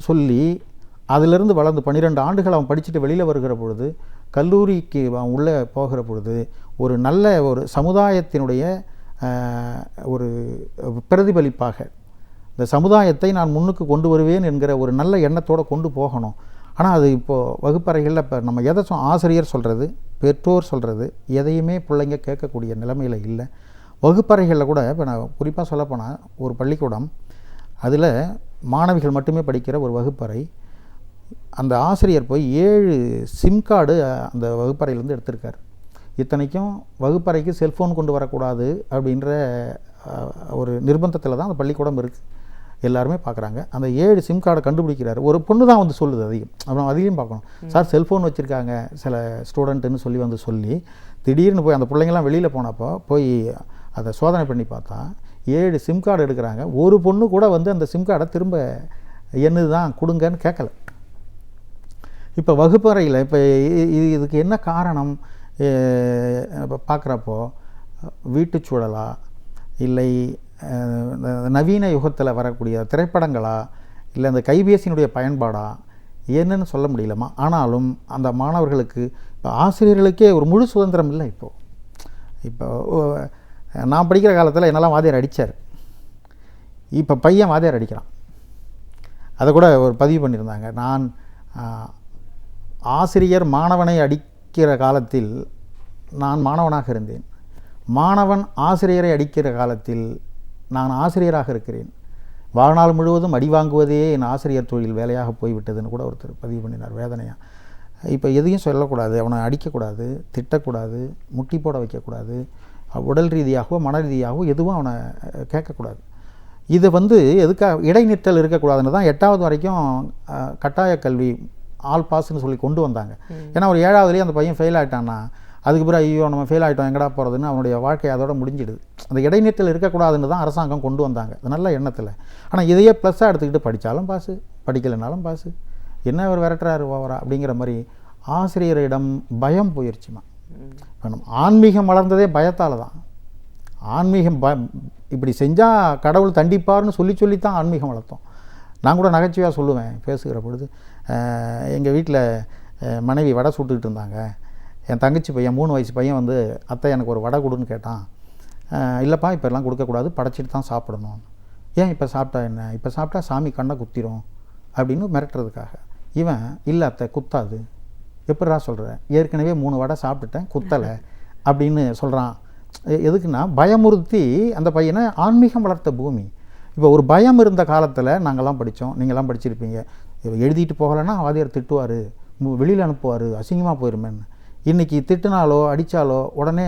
சொல்லி அதிலிருந்து வளர்ந்து 12 ஆண்டுகள் அவன் படிச்சுட்டு வெளியில் வருகிற பொழுது, கல்லூரிக்கு அவன் உள்ளே போகிற பொழுது ஒரு நல்ல ஒரு சமுதாயத்தினுடைய ஒரு பிரதிபலிப்பாக இந்த சமுதாயத்தை நான் முன்னுக்கு கொண்டு வருவேன் என்கிற ஒரு நல்ல எண்ணத்தோடு கொண்டு போகணும். ஆனால் அது இப்போது வகுப்பறைகளில் இப்போ நம்ம எதை ஆசிரியர் சொல்கிறது, பெற்றோர் சொல்கிறது எதையுமே பிள்ளைங்க கேட்கக்கூடிய நிலைமையில் இல்லை. வகுப்பறைகளில் கூட இப்போ நான் குறிப்பாக சொல்லப்போனால் ஒரு பள்ளிக்கூடம், அதில் மாணவிகள் மட்டுமே படிக்கிற ஒரு வகுப்பறை, அந்த ஆசிரியர் போய் 7 சிம் கார்டு அந்த வகுப்பறையிலேருந்து எடுத்திருக்கார். இத்தனைக்கும் வகுப்பறைக்கு செல்ஃபோன் கொண்டு வரக்கூடாது அப்படின்ற ஒரு நிர்பந்தத்தில் தான் அந்த பள்ளிக்கூடம் இருக்குது. எல்லாருமே பார்க்குறாங்க. அந்த 7 சிம் கார்டை கண்டுபிடிக்கிறாரு. ஒரு பொண்ணு தான் வந்து சொல்லுது அதிகம். அப்புறம் அதையும் பார்க்கணும். சார் செல்ஃபோன் வச்சுருக்காங்க சில ஸ்டூடெண்ட்டுன்னு சொல்லி திடீர்னு போய் அந்த பிள்ளைங்கள்லாம் வெளியில் போனப்போ போய் அதை சோதனை பண்ணி பார்த்தா 7 சிம் கார்டு எடுக்கிறாங்க. ஒரு பொண்ணு கூட வந்து அந்த சிம் கார்டை திரும்ப என்னது தான் கொடுங்கன்னு கேட்கல. இப்போ வகுப்பறையில் இப்போ இதுக்கு என்ன காரணம் பார்க்குறப்போ, வீட்டுச்சூழலா இல்லை நவீன யுகத்தில் வரக்கூடிய திரைப்படங்களா இல்லை அந்த கைபேசியினுடைய பயன்பாடா என்னன்னு சொல்ல முடியலமா. ஆனாலும் அந்த மாணவர்களுக்கு இப்போ ஆசிரியர்களுக்கே ஒரு முழு சுதந்திரம் இல்லை. இப்போ நான் படிக்கிற காலத்தில் என்னெல்லாம் வாத்தியார் அடித்தார், இப்போ பையன் வாத்தியார் அடிக்கிறான். அதை கூட ஒரு பதிவு பண்ணியிருந்தாங்க. நான் ஆசிரியர் மாணவனை அடிக்கிற காலத்தில் நான் மாணவனாக இருந்தேன், மாணவன் ஆசிரியரை அடிக்கிற காலத்தில் நான் ஆசிரியராக இருக்கிறேன், வாழ்நாள் முழுவதும் அடி வாங்குவதே என் ஆசிரியர் தொழில் வேலையாக போய்விட்டதுன்னு கூட ஒருத்தர் பதிவு பண்ணினார் வேதனையாக. இப்போ எதையும் சொல்லக்கூடாது, அவனை அடிக்கக்கூடாது, திட்டக்கூடாது, முட்டி போட வைக்கக்கூடாது, உடல் ரீதியாகவோ மன ரீதியாகவோ எதுவும் அவனை கேட்கக்கூடாது. இதை வந்து எதுக்காக இடைநிற்றல் இருக்கக்கூடாதுன்னு தான் 8வது வரைக்கும் கட்டாய கல்வி ஆல் பாஸ்ன்னு சொல்லி கொண்டு வந்தாங்க. ஏன்னா ஒரு 7வதுலேயே அந்த பையன் ஃபெயில் ஆகிட்டான்னா அதுக்கு பிறகு ஐயோ நம்ம ஃபெயில் ஆகிட்டோம் எங்கடா போகிறதுன்னு அவனுடைய வாழ்க்கை அதோட முடிஞ்சிடுது. அந்த இடைநிறுத்தல் இருக்கக்கூடாதுன்னு தான் அரசாங்கம் கொண்டு வந்தாங்க, அது நல்ல எண்ணத்தில். ஆனால் இதையே ப்ளஸ்ஸாக எடுத்துக்கிட்டு படித்தாலும் பாஸு, படிக்கலைனாலும் பாஸு, என்ன அவர் விரட்டுறாரு ஓவரா அப்படிங்கிற மாதிரி ஆசிரியரிடம் பயம் போயிடுச்சுமா. ஆன்மீகம் வளர்ந்ததே பயத்தால் தான். ஆன்மீகம் இப்படி செஞ்சால் கடவுள் தண்டிப்பார்னு சொல்லித்தான் ஆன்மீகம் வளர்த்தோம். நான் கூட நகைச்சுவையாக சொல்லுவேன் பேசுகிற பொழுது, எங்கள் வீட்டில் மனைவி வடை சுட்டுக்கிட்டு இருந்தாங்க. என் தங்கச்சி பையன் 3 வயசு பையன் வந்து அத்தை எனக்கு ஒரு வடை கொடுன்னு கேட்டான். இல்லைப்பா இப்போ எல்லாம் கொடுக்கக்கூடாது, படைச்சிட்டு தான் சாப்பிடணும். ஏன் இப்போ சாப்பிட்டா என்ன, இப்போ சாப்பிட்டா சாமி கண்ணை குத்திரும் அப்படின்னு மிரட்டுறதுக்காக. இவன் இல்லை அத்தை குத்தாது. எப்படிடா சொல்கிறேன், ஏற்கனவே 3 வடை சாப்பிட்டுட்டேன் குத்தலை அப்படின்னு சொல்கிறான். எதுக்குன்னா பயமுறுத்தி அந்த பையனை. ஆன்மீகம் வளர்த்த பூமி. இப்போ ஒரு பயம் இருந்த காலத்தில் நாங்கள்லாம் படித்தோம், நீங்கள்லாம் படிச்சிருப்பீங்க. எழுதிட்டு போகலைன்னா வாதியார் திட்டுவார், வெளியில் அனுப்புவார், அசிங்கமாக போயிருமேன்னு. இன்றைக்கி திட்டுனாலோ அடித்தாலோ உடனே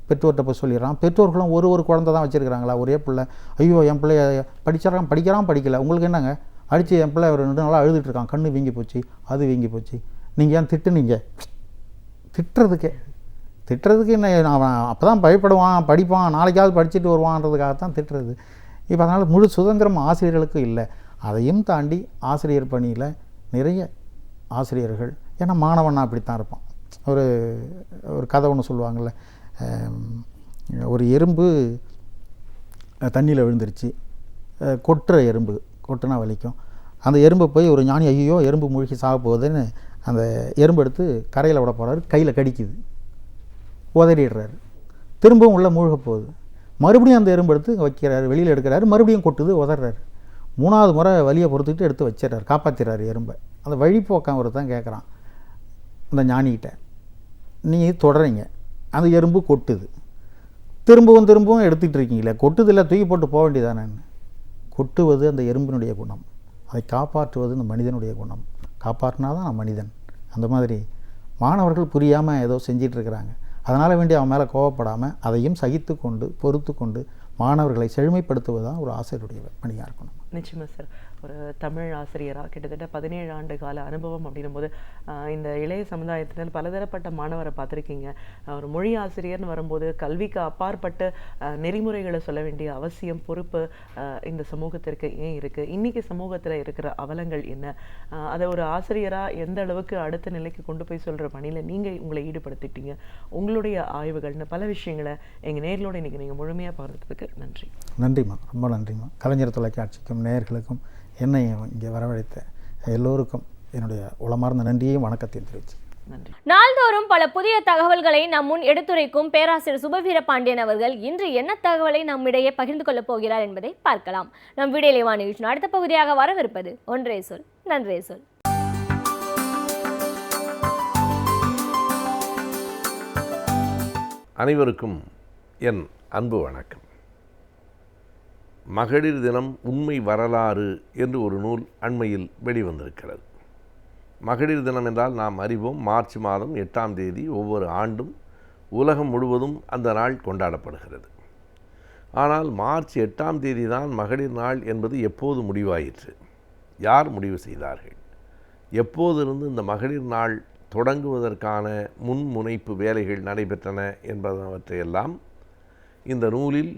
பெற்றோர்கிட்ட போய் சொல்லிடுறான். பெற்றோர்களும் ஒரு குழந்தை தான் வச்சுருக்கிறாங்களா, ஒரே பிள்ளை. ஐயோ என் பிள்ளைய படிக்கிறான் படிக்கலை, உங்களுக்கு என்னங்க, அடித்து என் பிள்ளை ஒரு 2 நாளாக அழுதுட்டுருக்கான், கண்ணு வீங்கி போச்சு, அது வீங்கி போச்சு. நீங்கள் ஏன் திட்டுனீங்க? திட்டுறதுக்கு என்ன, அவன் அப்போ தான் பயப்படுவான், படிப்பான், நாளைக்காவது படிச்சுட்டு வருவான்றதுக்காகத்தான் திட்டுறது. இப்போ அதனால் முழு சுதந்திரம் ஆசிரியர்களுக்கு இல்லை. அதையும் தாண்டி ஆசிரியர் பணியில் நிறைய ஆசிரியர்கள், ஏன்னா மாணவனா அப்படித்தான் இருப்பான். ஒரு கதை ஒன்று சொல்லுவாங்கள்ல, ஒரு எறும்பு தண்ணியில் விழுந்துருச்சு. கொட்டுற எறும்பு, கொட்டுனா வலிக்கும். அந்த எறும்பை போய் ஒரு ஞானி ஐயோ எறும்பு மூழ்கி சாக போகுதுன்னு அந்த எறும்பு எடுத்து கரையில் விட போகிறாரு. கையில் கடிக்குது, உதறிடுறாரு. திரும்பவும் உள்ளே மூழ்க போகுது. மறுபடியும் அந்த எறும்பு எடுத்து வைக்கிறாரு, வெளியில் எடுக்கிறாரு, மறுபடியும் கொட்டுது, உதறாரு. 3வது முறை வலியை பொறுத்துக்கிட்டு எடுத்து வச்சிடறாரு, காப்பாற்றிடுறாரு எறும்பை. அந்த வழிபோக்கம் ஒருத்தன் கேட்குறான் அந்த ஞானிகிட்ட, நீ தொடறீங்க, அந்த எறும்பு கொட்டுது, திரும்பவும் எடுத்துக்கிட்டு இருக்கீங்களே, கொட்டுதில்லை, தூக்கி போட்டு போக வேண்டியதானேன்னு. கொட்டுவது அந்த எறும்பினுடைய குணம், அதை காப்பாற்றுவது இந்த மனிதனுடைய குணம். காப்பாற்றினா தான் நான் மனிதன். அந்த மாதிரி மாணவர்கள் புரியாமல் ஏதோ செஞ்சிட்ருக்கிறாங்க. அதனால் வேண்டி அவன் மேலே கோவப்படாமல் அதையும் சகித்து கொண்டு பொறுத்து கொண்டு மாணவர்களை செழுமைப்படுத்துவது தான் ஒரு ஆசிரியருடைய பணியாக இருக்கணும். நிச்சயமாக சார். ஒரு தமிழ் ஆசிரியராக கிட்டத்தட்ட 17 ஆண்டு கால அனுபவம் அப்படின்னும் போது இந்த இளைய சமுதாயத்தினர் பலதரப்பட்ட மாணவரை பார்த்துருக்கீங்க. ஒரு மொழி ஆசிரியர்னு வரும்போது கல்விக்கு அப்பாற்பட்டு நெறிமுறைகளை சொல்ல வேண்டிய அவசியம், பொறுப்பு இந்த சமூகத்திற்கு ஏன் இருக்குது? இன்றைக்கி சமூகத்தில் இருக்கிற அவலங்கள் என்ன? அதை ஒரு ஆசிரியராக எந்த அளவுக்கு அடுத்த நிலைக்கு கொண்டு போய் சொல்கிற பணியில் நீங்கள் உங்களை ஈடுபடுத்திட்டீங்க, உங்களுடைய ஆய்வுகள்னு பல விஷயங்களை எங்கள் நேர்களோட இன்றைக்கி நீங்கள் முழுமையாக பார்த்துறதுக்கு நன்றி. நன்றிம்மா, ரொம்ப நன்றிம்மா. கலைஞர் தொலைக்காட்சிக்கும் நேயர்களுக்கும் என்னை இங்கே வரவழைத்த எல்லோருக்கும் என்னுடைய உளமார்ந்த நன்றியையும் வணக்கத்தையும் தெரிவித்து நன்றி. நாள்தோறும் பல புதிய தகவல்களை நம் முன் எடுத்துரைக்கும் பேராசிரியர் சுபவீர பாண்டியன் அவர்கள் இன்று என்ன தகவலை நம்மிடையே பகிர்ந்து கொள்ளப் போகிறார் என்பதை பார்க்கலாம். நம் வீடியோலேவா நிகழ்ச்சியின் அடுத்த பகுதியாக வரவிருப்பது ஒன்றே சொல் நன்றே சொல். அனைவருக்கும் என் அன்பு வணக்கம். மகளிர் தினம் உண்மை வரலாறு என்று ஒரு நூல் அண்மையில் வெளிவந்திருக்கிறது. மகளிர் தினம் என்றால் நாம் அறிவோம், மார்ச் மாதம் 8ஆம் தேதி ஒவ்வொரு ஆண்டும் உலகம் முழுவதும் அந்த நாள் கொண்டாடப்படுகிறது. ஆனால் மார்ச் 8ஆம் தேதி தான் மகளிர் நாள் என்பது எப்போது முடிவாயிற்று? யார் முடிவு செய்தார்கள்? எப்போதிருந்து இந்த மகளிர் நாள் தொடங்குவதற்கான முன்முனைப்பு வேலைகள் நடைபெற்றன என்பவற்றையெல்லாம் இந்த நூலில்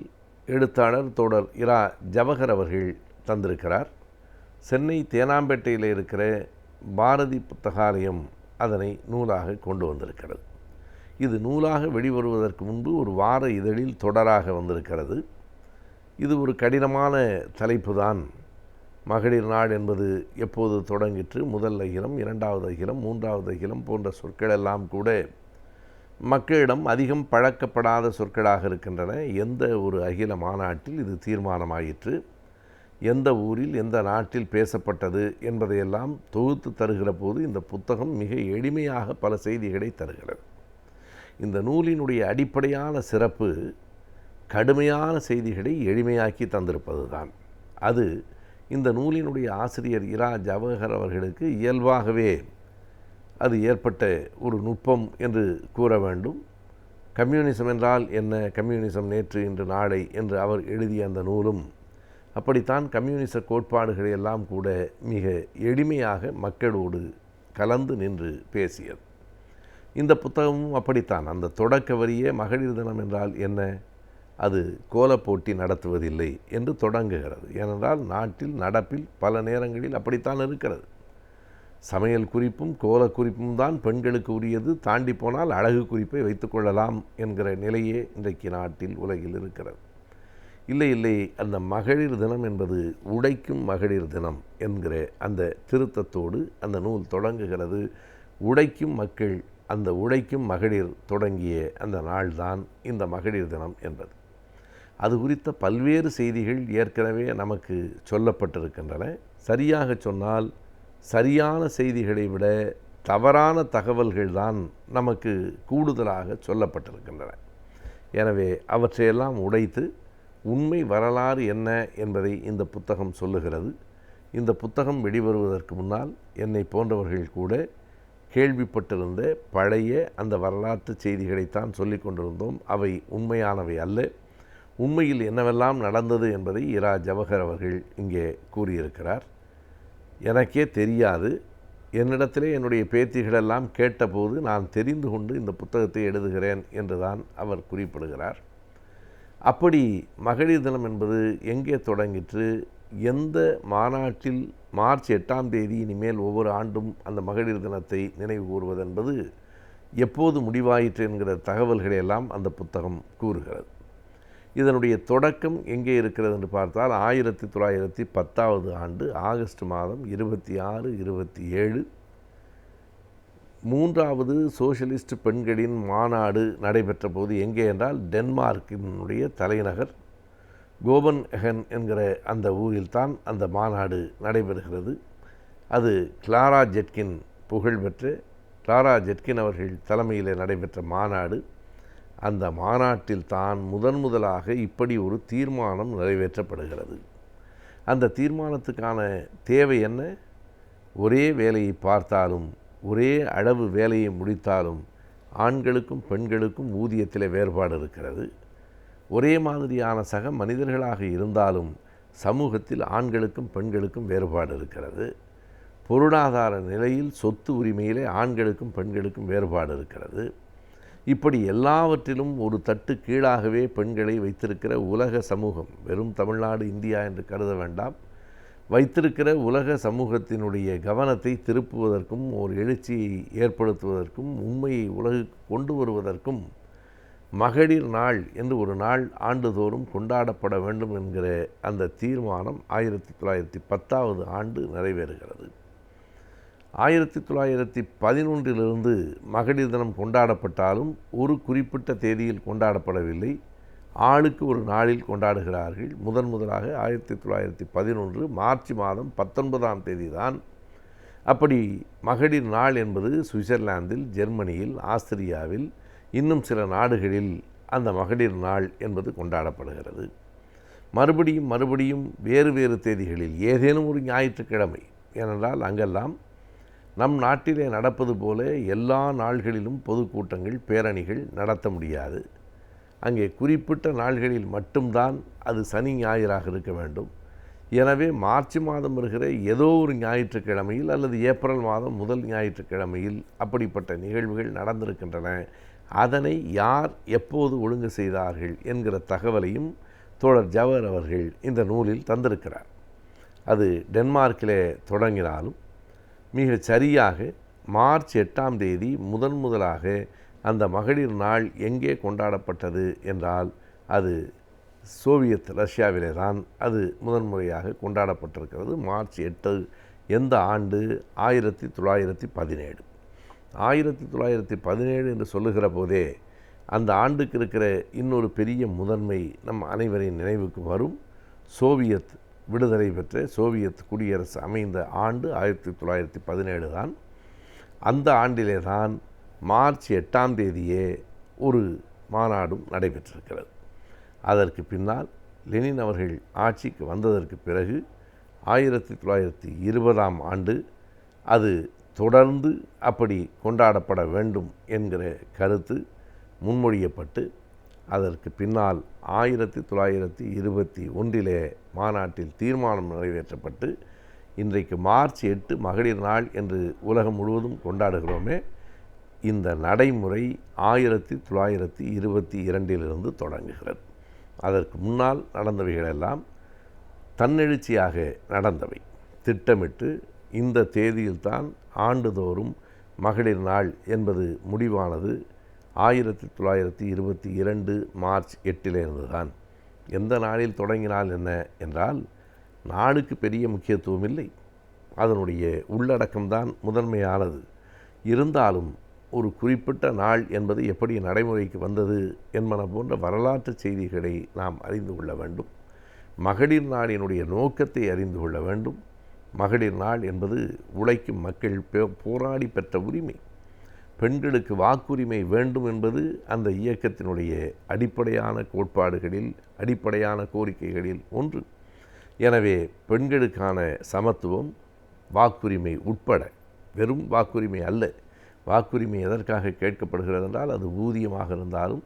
எழுத்தாளர் தோடர் இரா ஜவஹர் அவர்கள் தந்திருக்கிறார். சென்னை தேனாம்பேட்டையில் இருக்கிற பாரதி புத்தகாலயம் அதனை நூலாக கொண்டு வந்திருக்கிறது. இது நூலாக வெளிவருவதற்கு முன்பு ஒரு வார இதழில் தொடராக வந்திருக்கிறது. இது ஒரு கடினமான தலைப்பு தான். மகளிர் நாள் என்பது எப்போது தொடங்கிற்று? முதல் அகிலம், 2வது அகிலம், 3வது அகிலம் போன்ற சொற்கள் எல்லாம் கூட மக்களிடம் அதிகம் பழக்கப்படாத சொற்களாக இருக்கின்றன. எந்த ஒரு அகில மாநாட்டில் இது தீர்மானமாயிற்று, எந்த ஊரில் எந்த நாட்டில் பேசப்பட்டது என்பதையெல்லாம் தொகுத்து தருகிற போது இந்த புத்தகம் மிக எளிமையாக பல செய்திகளை தருகிறது. இந்த நூலினுடைய அடிப்படையான சிறப்பு கடுமையான செய்திகளை எளிமையாக்கி தந்திருப்பது தான். அது இந்த நூலினுடைய ஆசிரியர் இரா ஜவஹர் அவர்களுக்கு இயல்பாகவே அது ஏற்பட்ட ஒரு நுட்பம் என்று கூற வேண்டும். கம்யூனிசம் என்றால் என்ன, கம்யூனிசம் நேற்று இன்று நாளை என்று அவர் எழுதிய அந்த நூலும் அப்படித்தான் கம்யூனிச கோட்பாடுகளை எல்லாம் கூட மிக எளிமையாக மக்களோடு கலந்து நின்று பேசியது. இந்த புத்தகமும் அப்படித்தான். அந்த தொடக்க வரியே மகளிர் தினம் என்றால் என்ன, அது கோலப்போட்டி நடத்துவதில்லை என்று தொடங்குகிறது. ஏனென்றால் நாட்டில் நடப்பில் பல நேரங்களில் அப்படித்தான் இருக்கிறது. சமையல் குறிப்பும் கோல குறிப்பும் தான் பெண்களுக்கு உரியது, தாண்டி போனால் அழகு குறிப்பை வைத்துக்கொள்ளலாம் என்கிற நிலையே இன்றைக்கு நாட்டில் உலகில் இருக்கிறது. இல்லை, அந்த மகளிர் தினம் என்பது உடைக்கும் மகளிர் தினம் என்கிற அந்த திருத்தத்தோடு அந்த நூல் தொடங்குகிறது. உடைக்கும் மக்கள், அந்த உழைக்கும் மகளிர் தொடங்கிய அந்த நாள்தான் இந்த மகளிர் தினம் என்பது. அது குறித்த பல்வேறு செய்திகள் ஏற்கனவே நமக்கு சொல்லப்பட்டிருக்கின்றன. சரியாக சொன்னால் சரியான செய்திகளை விட தவறான தகவல்கள் தான் நமக்கு கூடுதலாக சொல்லப்பட்டிருக்கின்றன. எனவே அவற்றையெல்லாம் உடைத்து உண்மை வரலாறு என்ன என்பதை இந்த புத்தகம் சொல்லுகிறது. இந்த புத்தகம் வெளிவருவதற்கு முன்னால் என்னை போன்றவர்கள் கூட கேள்விப்பட்டிருந்த பழைய அந்த வரலாற்று செய்திகளைத்தான் சொல்லிக் கொண்டிருந்தோம். அவை உண்மையானவை அல்ல. உண்மையில் என்னவெல்லாம் நடந்தது என்பதை இரா ஜவஹர் அவர்கள் இங்கே கூறியிருக்கிறார். எனக்கே தெரியாது. என்னிடத்திலே என்னுடைய பேத்திகளெல்லாம் கேட்டபோது நான் தெரிந்து கொண்டு இந்த புத்தகத்தை எழுதுகிறேன் என்றுதான் அவர் குறிப்பிடுகிறார். அப்படி மகளிர் தினம் என்பது எங்கே தொடங்கிற்று, எந்த மாநாட்டில் மார்ச் 8ஆம் தேதி இனிமேல் ஒவ்வொரு ஆண்டும் அந்த மகளிர் தினத்தை நினைவு கூறுவது என்பது எப்போது முடிவாயிற்று என்கிற தகவல்களையெல்லாம் அந்த புத்தகம் கூறுகிறது. இதனுடைய தொடக்கம் எங்கே இருக்கிறது என்று பார்த்தால் 1910 ஆண்டு ஆகஸ்ட் மாதம் 26, 27 மூன்றாவது சோஷலிஸ்ட் பெண்களின் மாநாடு நடைபெற்ற போது எங்கே என்றால் டென்மார்க்கினுடைய தலைநகர் கோபன்ஹெகன் என்கிற அந்த ஊரில்தான் அந்த மாநாடு நடைபெறுகிறது. அது கிளாரா ஜெட்கின் புகழ்பெற்ற கிளாரா ஜெட்கின் அவர்கள் தலைமையில் நடைபெற்ற மாநாடு. அந்த மாநாட்டில் தான் முதலாக இப்படி ஒரு தீர்மானம் நிறைவேற்றப்படுகிறது. அந்த தீர்மானத்துக்கான தேவை என்ன? ஒரே வேலையை பார்த்தாலும் ஒரே அளவு வேலையை முடித்தாலும் ஆண்களுக்கும் பெண்களுக்கும் ஊதியத்தில் வேறுபாடு இருக்கிறது. ஒரே மாதிரியான சக மனிதர்களாக இருந்தாலும் சமூகத்தில் ஆண்களுக்கும் பெண்களுக்கும் வேறுபாடு இருக்கிறது. பொருளாதார நிலையில் சொத்து உரிமையிலே ஆண்களுக்கும் பெண்களுக்கும் வேறுபாடு இருக்கிறது. இப்படி எல்லாவற்றிலும் ஒரு தட்டு கீழாகவே பெண்களை வைத்திருக்கிற உலக சமூகம், வெறும் தமிழ்நாடு இந்தியா என்று கருத வேண்டாம், வைத்திருக்கிற உலக சமூகத்தினுடைய கவனத்தை திருப்புவதற்கும் ஒரு எழுச்சியை ஏற்படுத்துவதற்கும் உண்மையை உலகுக்கு கொண்டு வருவதற்கும் மகளிர் நாள் என்று ஒரு நாள் ஆண்டுதோறும் கொண்டாடப்பட வேண்டும் என்கிற அந்த தீர்மானம் 1910 ஆண்டு நிறைவேறுகிறது. 1911 மகளிர் தினம் கொண்டாடப்பட்டாலும் ஒரு குறிப்பிட்ட தேதியில் கொண்டாடப்படவில்லை. ஆளுக்கு ஒரு நாளில் கொண்டாடுகிறார்கள். முதலாக 1911 மார்ச் மாதம் 19ஆம் தேதி தான் அப்படி மகளிர் நாள் என்பது சுவிட்சர்லாந்தில், ஜெர்மனியில், ஆஸ்திரியாவில், இன்னும் சில நாடுகளில் அந்த மகளிர் நாள் என்பது கொண்டாடப்படுகிறது. மறுபடியும் வேறு தேதிகளில் ஏதேனும் ஒரு ஞாயிற்றுக்கிழமை, ஏனென்றால் அங்கெல்லாம் நம் நாட்டிலே நடப்பது போல எல்லா நாள்களிலும் பொதுக்கூட்டங்கள், பேரணிகள் நடத்த முடியாது. அங்கே குறிப்பிட்ட நாள்களில் மட்டும்தான் அது சனி ஞாயிறாக இருக்க வேண்டும். எனவே மார்ச் மாதம் வருகிற ஏதோ ஒரு ஞாயிற்றுக்கிழமையில் அல்லது ஏப்ரல் மாதம் முதல் ஞாயிற்றுக்கிழமையில் அப்படிப்பட்ட நிகழ்வுகள் நடந்திருக்கின்றன. அதனை யார் எப்போது ஒழுங்கு செய்தார்கள் என்கிற தகவலையும் தோழர் ஜவஹர் அவர்கள் இந்த நூலில் தந்திருக்கிறார். அது டென்மார்க்கிலே தொடங்கினாலும் மிக சரியாக மார்ச் 8ஆம் தேதி முதலாக அந்த மகளிர் நாள் எங்கே கொண்டாடப்பட்டது என்றால் அது சோவியத் ரஷ்யாவிலே தான் அது முதன்முறையாக கொண்டாடப்பட்டிருக்கிறது. மார்ச் 8 எந்த ஆண்டு? 1917. 1917 என்று சொல்லுகிற போதே அந்த ஆண்டுக்கு இருக்கிற இன்னொரு பெரிய முதன்மை நம் அனைவரின் நினைவுக்கு வரும். சோவியத் விடுதலை பெற்ற சோவியத் குடியரசு அமைந்த ஆண்டு 1917 தான். அந்த ஆண்டிலே தான் மார்ச் 8ஆம் தேதியே ஒரு மாநாடும் நடைபெற்றிருக்கிறது. அதற்கு பின்னால் லெனின் அவர்கள் ஆட்சிக்கு வந்ததற்கு பிறகு 1920ஆம் ஆண்டு அது தொடர்ந்து அப்படி கொண்டாடப்பட வேண்டும் என்கிற கருத்து முன்மொழியப்பட்டு அதற்கு பின்னால் 1921 மாநாட்டில் தீர்மானம் நிறைவேற்றப்பட்டு இன்றைக்கு மார்ச் 8 மகளிர் நாள் என்று உலகம் முழுவதும் கொண்டாடுகிறோமே, இந்த நடைமுறை 1922 தொடங்குகிறது. அதற்கு முன்னால் நடந்தவைகளெல்லாம் தன்னெழுச்சியாக நடந்தவை. திட்டமிட்டு இந்த தேதியில்தான் ஆண்டுதோறும் மகளிர் நாள் என்பது முடிவானது 1922 மார்ச் 8 தான். எந்த நாளில் தொடங்கினால் என்ன என்றால், நாளுக்கு பெரிய முக்கியத்துவம் இல்லை, அதனுடைய உள்ளடக்கம்தான் முதன்மையானது. இருந்தாலும் ஒரு குறிப்பிட்ட நாள் என்பது எப்படி நடைமுறைக்கு வந்தது என்பன போன்ற வரலாற்று செய்திகளை நாம் அறிந்து கொள்ள வேண்டும். மகளிர் நாளினுடைய நோக்கத்தை அறிந்து கொள்ள வேண்டும். மகளிர் நாள் என்பது உழைக்கும் மக்கள் போராடி பெற்ற உரிமை. பெண்களுக்கு வாக்குரிமை வேண்டும் என்பது அந்த இயக்கத்தினுடைய அடிப்படையான கோட்பாடுகளில், அடிப்படையான கோரிக்கைகளில் ஒன்று. எனவே பெண்களுக்கான சமத்துவம், வாக்குரிமை உட்பட, வெறும் வாக்குரிமை அல்ல, வாக்குரிமை எதற்காக கேட்கப்படுகிறது என்றால், அது ஊதியமாக இருந்தாலும்,